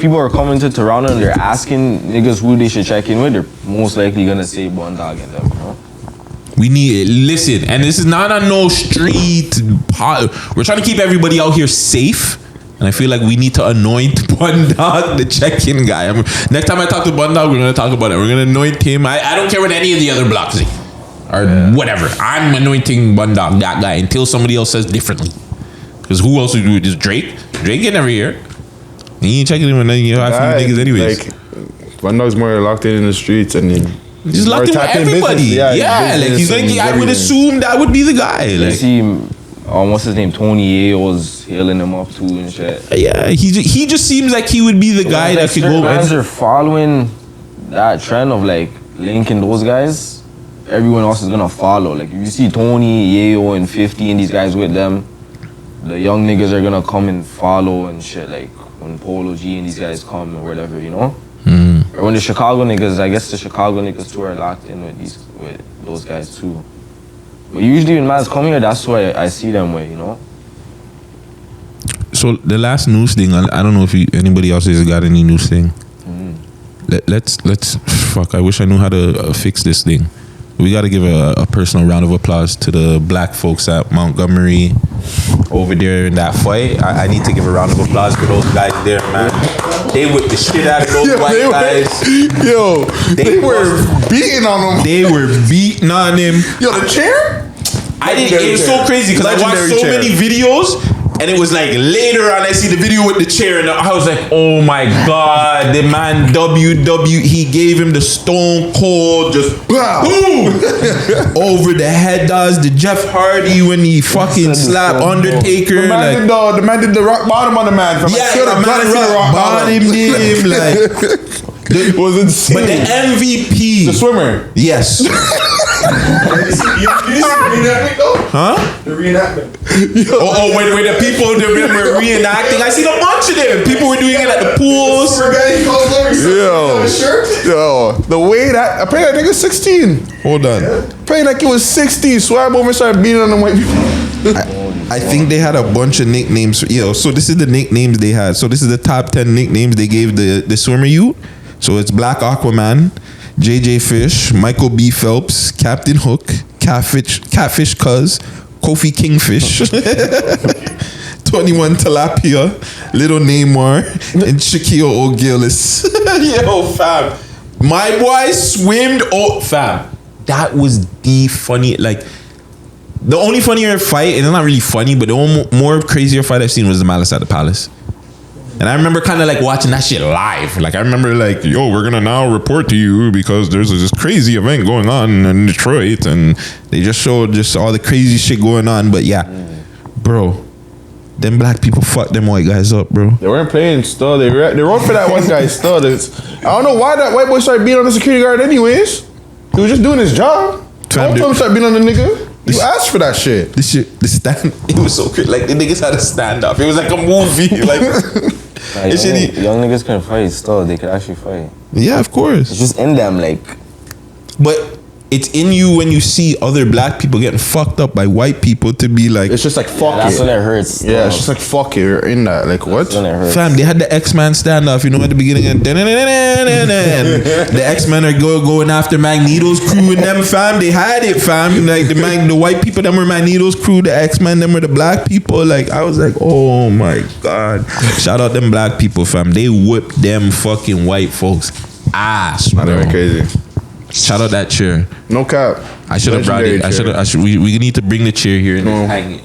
people are coming to Toronto and they're asking niggas who they should check in with, they're most likely gonna say Bundog and them, you know. We need listen, and this is not on no street. We're trying to keep everybody out here safe, and I feel like we need to anoint Bundog the check-in guy. Next time I talk to Bundog, we're gonna talk about it. We're gonna anoint him. I don't care what any of the other blocks say or whatever. I'm anointing Bundog that guy until somebody else says differently. Because who else would do it? Is Drake? Drake get never here. He ain't checking him with nothing. You have a few niggas anyways. Like, one dog's more locked in the streets and then Just locked in with everybody. Yeah, like he's like, I would assume that would be the guy. You Like, see, what's his name? Tony A was hailing him up too and shit. yeah, he just seems like he would be the guy that could go. Guys are following that trend of like linking those guys. Everyone else is gonna follow. Like if you see Tony, Yayo, and 50 and these guys with them, the young niggas are gonna come and follow and shit. Like when Polo G and these guys come or whatever, you know. Or when the Chicago niggas, I guess the Chicago niggas too are locked in with those guys too. But usually when man's come here, that's why I see them with, you know. So the last news thing, I don't know if anybody else has got any news thing. Let's fuck. I wish I knew how to fix this thing. We got to give a personal round of applause to the black folks at Montgomery over there in that fight. I need to give a round of applause for those guys there, man. They whipped the shit out of those white guys. Yo, they were beating on them. They were beating on him. Yo, the chair? It was so crazy because I watched so many videos. And it was like later on, I see the video with the chair, and I was like, "Oh my god!" The man he gave him the Stone Cold, just boom over the head. Does the Jeff Hardy when he fucking slapped Undertaker? The man did the rock bottom on the man. From yeah, the man rock bottom did him like. It was insane. But the MVP, the swimmer, yes. You see the reenactment though? Huh? The reenactment. Wait, the people that were reenacting. I seen a bunch of them. People were doing it at the pools. Yo, the way that apparently that nigga's 16. Hold on. Apparently like it was 16. Swam over and started beating on them white people. I think they had a bunch of nicknames. So this is the nicknames they had. So this is the top 10 nicknames they gave the swimmer youth. So it's Black Aquaman, JJ Fish, Michael B. Phelps, Captain Hook, Catfish Cuz, Kofi Kingfish, 21 Tilapia, Little Neymar, and Shaquille O'Gillis. Yo, fam. My boy swimmed. Oh, fam. That was the funny, like, the only funnier fight, and it's not really funny, but the one more crazier fight I've seen was the Malice at the Palace. And I remember kind of like watching that shit live. Like I remember like, yo, we're gonna now report to you because there's this crazy event going on in Detroit, and they just showed just all the crazy shit going on. But yeah, bro, them black people fucked them white guys up, bro. They weren't playing still. They wrote for that one guy still. I don't know why that white boy started beating on the security guard anyways. He was just doing his job. Don't tell him start beating on the nigga. You asked for that shit. The stand, it was so crazy. Like the niggas had a stand up. It was like a movie. Like young niggas can fight still. They can actually fight. Yeah, of course. It's just in them, like. But it's in you when you see other black people getting fucked up by white people to be like. It's just like fuck That's when it hurts. Yeah, it's just like fuck it. You're in that. Like what? That's when it hurts. Fam, they had the X-Men standoff, you know, at the beginning, and the X-Men are going after Magneto's crew and them, fam. They had it, fam. Like the white people, them were Magneto's crew. The X-Men, them were the black people. Like I was like, oh my god. Shout out them black people, fam. They whipped them fucking white folks ass, bro. They were crazy. Shout out that chair. No cap. I should have brought it. I should. We need to bring the chair here and hang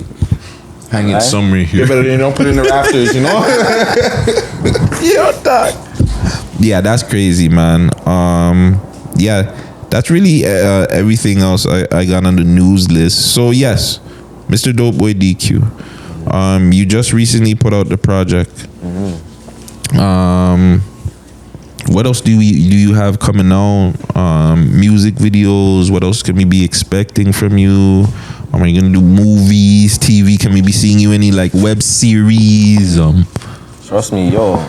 it somewhere here. You better don't put it in the rafters, you know. Yeah, dog. Yeah, that's crazy, man. Yeah, that's really everything else I got on the news list. So yes, Mr. DopeBoy DQ. You just recently put out the project. What else do you have coming out? Music videos. What else can we be expecting from you? Are you gonna do movies, TV? Can we be seeing you any like web series? Trust me, yo.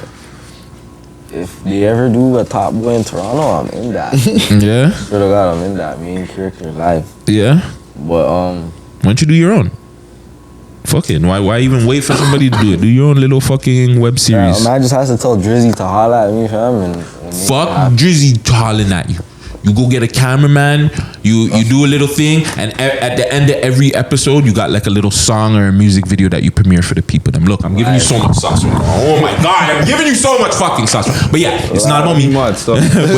If they ever do a Top Boy in Toronto, I'm in that. Yeah. Swear to God, I'm in that. Main character live. Yeah. But why don't you do your own? Fucking why even wait for somebody to do it? Do your own little fucking web series. Man just has to tell Drizzy to holler at me, fam. And fuck Drizzy hollering at you. You go get a cameraman. You do a little thing, and at the end of every episode, you got like a little song or a music video that you premiere for the people. Them look, I'm giving you so much sauce. Oh my god, I'm giving you so much fucking sauce. But yeah, it's not about me. But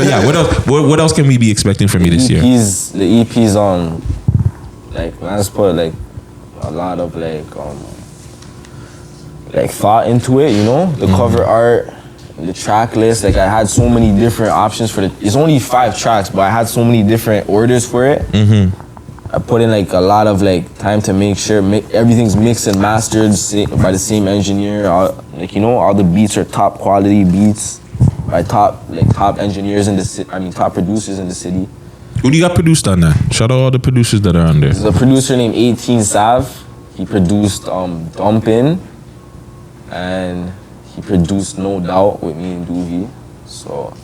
yeah, what else can we be expecting from you this year? The EPs on, like, I just put like a lot of like thought into it, you know. The cover art, the track list. Like I had so many different options for the. It's only 5 tracks, but I had so many different orders for it. I put in like a lot of like time to make sure everything's mixed and mastered by the same engineer. Like you know, all the beats are top quality beats by top engineers in the city. I mean, top producers in the city. Who do you got produced on that? Shout out all the producers that are on there. There's a producer named 18 Sav. He produced Dumpin', and he produced No Doubt with me and Duvy. So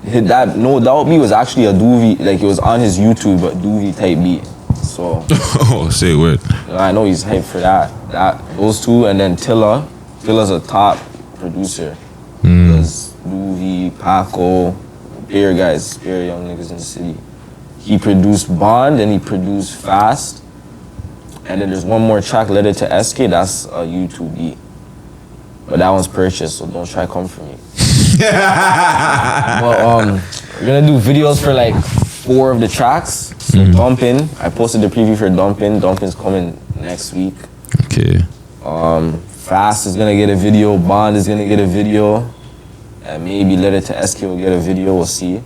that No Doubt beat was actually a Duvy, like it was on his YouTube, but Duvy type beat. So oh, say word. I know he's hyped for that. Those two, and then Tilla. Tilla's a top producer. There's Duvy, Paco, bigger guys, bigger young niggas in the city. He produced Bond and he produced Fast. And then there's one more track, Letter to SK, that's a YouTube beat. But that one's purchased, so don't try to come for me. But we're gonna do videos for like 4 of the tracks. So Dumpin', I posted the preview for Dumpin'. Dumpin's coming next week. Okay. Fast is gonna get a video, Bond is gonna get a video, and maybe Letter to SK will get a video, we'll see.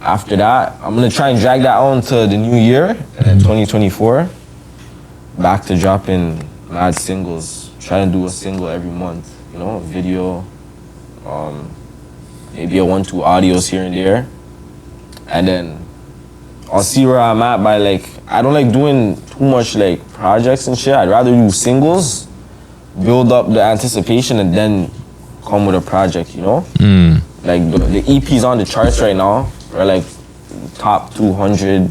After that, I'm gonna try and drag that on to the new year, and then 2024, back to dropping mad singles. Trying to do a single every month, you know, a video, maybe a 1-2 audios here and there. And then I'll see where I'm at by like, I don't like doing too much like projects and shit. I'd rather do singles, build up the anticipation, and then come with a project, you know? Like the EPs on the charts right now are like top 200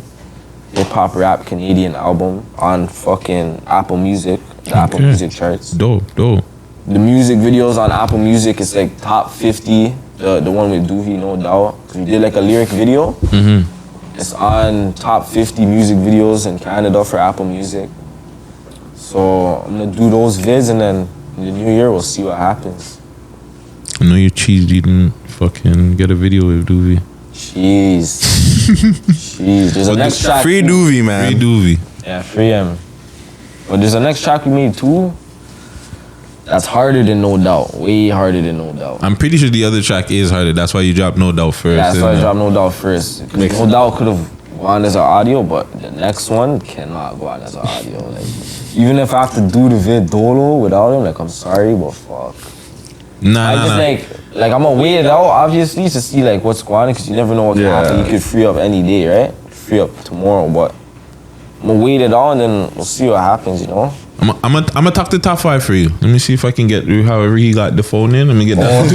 hip-hop rap Canadian album on fucking Apple Music, the Apple Music charts. Dope. The music videos on Apple Music is like top 50, the one with Duvy, No Doubt. We did like a lyric video. It's on top 50 music videos in Canada for Apple Music. So I'm gonna do those vids, and then in the new year we'll see what happens. I know you're cheesed, you didn't fucking get a video with Duvy. Jeez. There's a next track. Free Duvy, man. Free Duvy. Yeah, free him. But there's a next track we made too. That's harder than No Doubt. Way harder than No Doubt. I'm pretty sure the other track is harder. That's why you dropped No Doubt first. Yeah, that's why I dropped No Doubt first. No Doubt could have gone as an audio, but the next one cannot go on as an audio. Like, even if I have to do the vid dolo without him, like I'm sorry, but fuck. Nah. Like I'm gonna wait it out, obviously, to see like what's going on, because you never know what can happen. You could free up any day, right? Free up tomorrow, but I'm gonna wait it out and then we'll see what happens, you know? I'm gonna talk the top 5 for you. Let me see if I can get through however he got the phone in. Let me get that.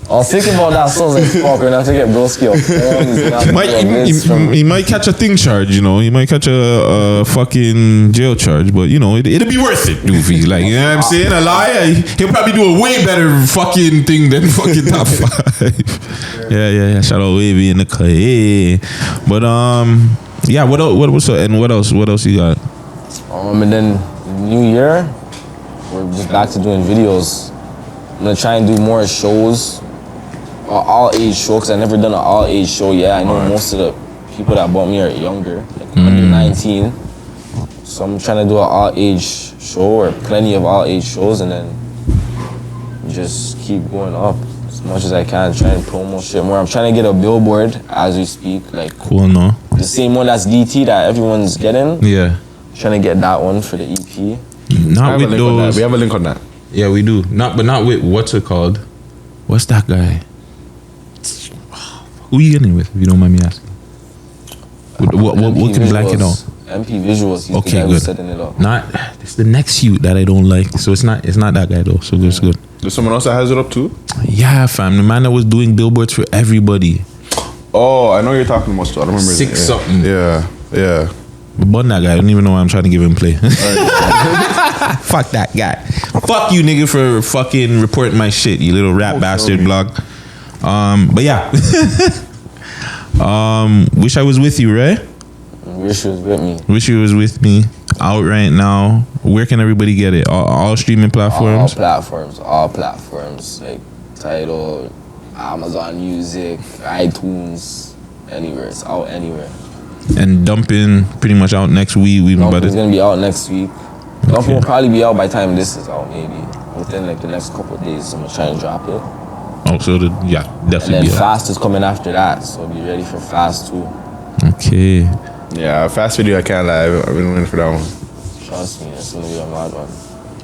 I was thinking about that, so I was like, fuck, we're not to get broski He might catch a thing charge, you know. He might catch a fucking jail charge, but you know, it'll be worth it, Duvy. Like, you know what I'm saying? A liar, he'll probably do a way better fucking thing than fucking top 5. Yeah. Shout out Wavy in the cut. Yeah. But yeah. What else you got? And then New Year, we're just back to doing videos. I'm gonna try and do more shows. All age show, because I've never done an all age show yet. I know most of the people that bought me are younger, like under 19. So I'm trying to do an all age show, or plenty of all age shows, and then just keep going up as much as I can, try and promo shit more. I'm trying to get a billboard as we speak, like Cool, no? the same one that's DT that everyone's getting. Yeah. Trying to get that one for the EP. Not with those. We have a link on that. Yeah, we do. Not with what's it called? What's that guy? Who you getting with, if you don't mind me asking? What can blank it out? MP Visuals. He's Okay, the guy good. who's setting it up. Not it's the next youth that I don't like. So it's not that guy though. So it's good. There's someone else that has it up too? Yeah, fam. The man that was doing billboards for everybody. Oh, I know you're talking about. I don't remember. 6 his name. something. Yeah. But that guy, I don't even know why I'm trying to give him play. Fuck that guy. Fuck you, nigga, for fucking reporting my shit, you little rap bastard blog. But yeah. Wish I Was With You, right? Wish You Was With Me. Wish You Was With Me. Out right now. Where can everybody get it? All streaming platforms? All platforms. Like Tidal, Amazon Music, iTunes, anywhere. It's out anywhere. And Dumpin' pretty much out next week. It's gonna be out next week. Dumping will probably be out by the time this is out, maybe. Within like the next couple of days, I'm gonna try and drop it. Oh, so yeah, And definitely. then Fast is coming after that, so be ready for Fast too. Okay. Yeah, fast video, I can't lie. I've been waiting for that one. Trust me, it's gonna be a mad one.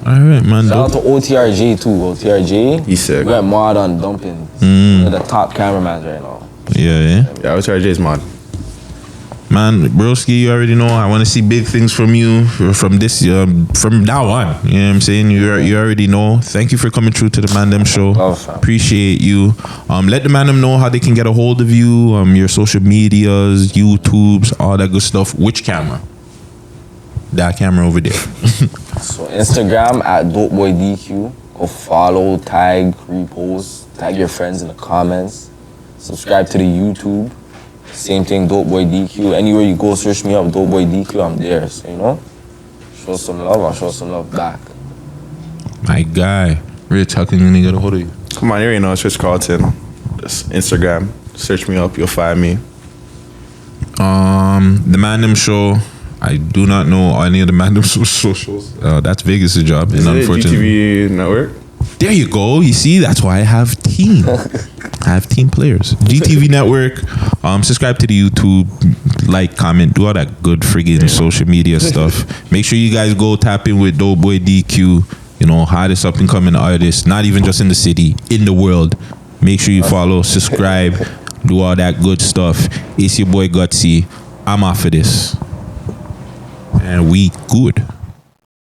All right, man. Shout out to OTRJ too. OTRJ, He's sick. we got mod on dumping. One of the top cameramans right now. Yeah. Yeah, what's RJ's mod? Man, broski, you already know. I want to see big things from you from this from now on. You know what I'm saying? You already know. Thank you for coming through to the Mandem Show. Love, fam. Appreciate you. Let the Mandem know how they can get a hold of you. Your social medias, YouTubes, all that good stuff. Which camera? That camera over there. So Instagram at DopeBoyDQ. Go follow, tag, repost, tag your friends in the comments. Subscribe to the YouTube. Same thing, DopeBoyDQ. Anywhere you go, search me up, DopeBoyDQ. I'm there. So you know, show some love. I'll show some love back. My guy, Rittz, how can you get a hold of you? Come on, you already know it's Rich Carlton. Just Instagram. Search me up, you'll find me. The Mandem Show. I do not know any of the Mandem socials. That's Vegas' job, and Is it unfortunately. GTV Network? There you go. You see, that's why I have team. I have team players. GTV Network. Subscribe to the YouTube. Like, comment, do all that good friggin' social media stuff. Make sure you guys go tap in with DopeBoy DQ. You know, hottest up and coming artist. Not even just in the city, in the world. Make sure you follow, subscribe, do all that good stuff. It's your boy Gutsy. I'm off of this. And we good.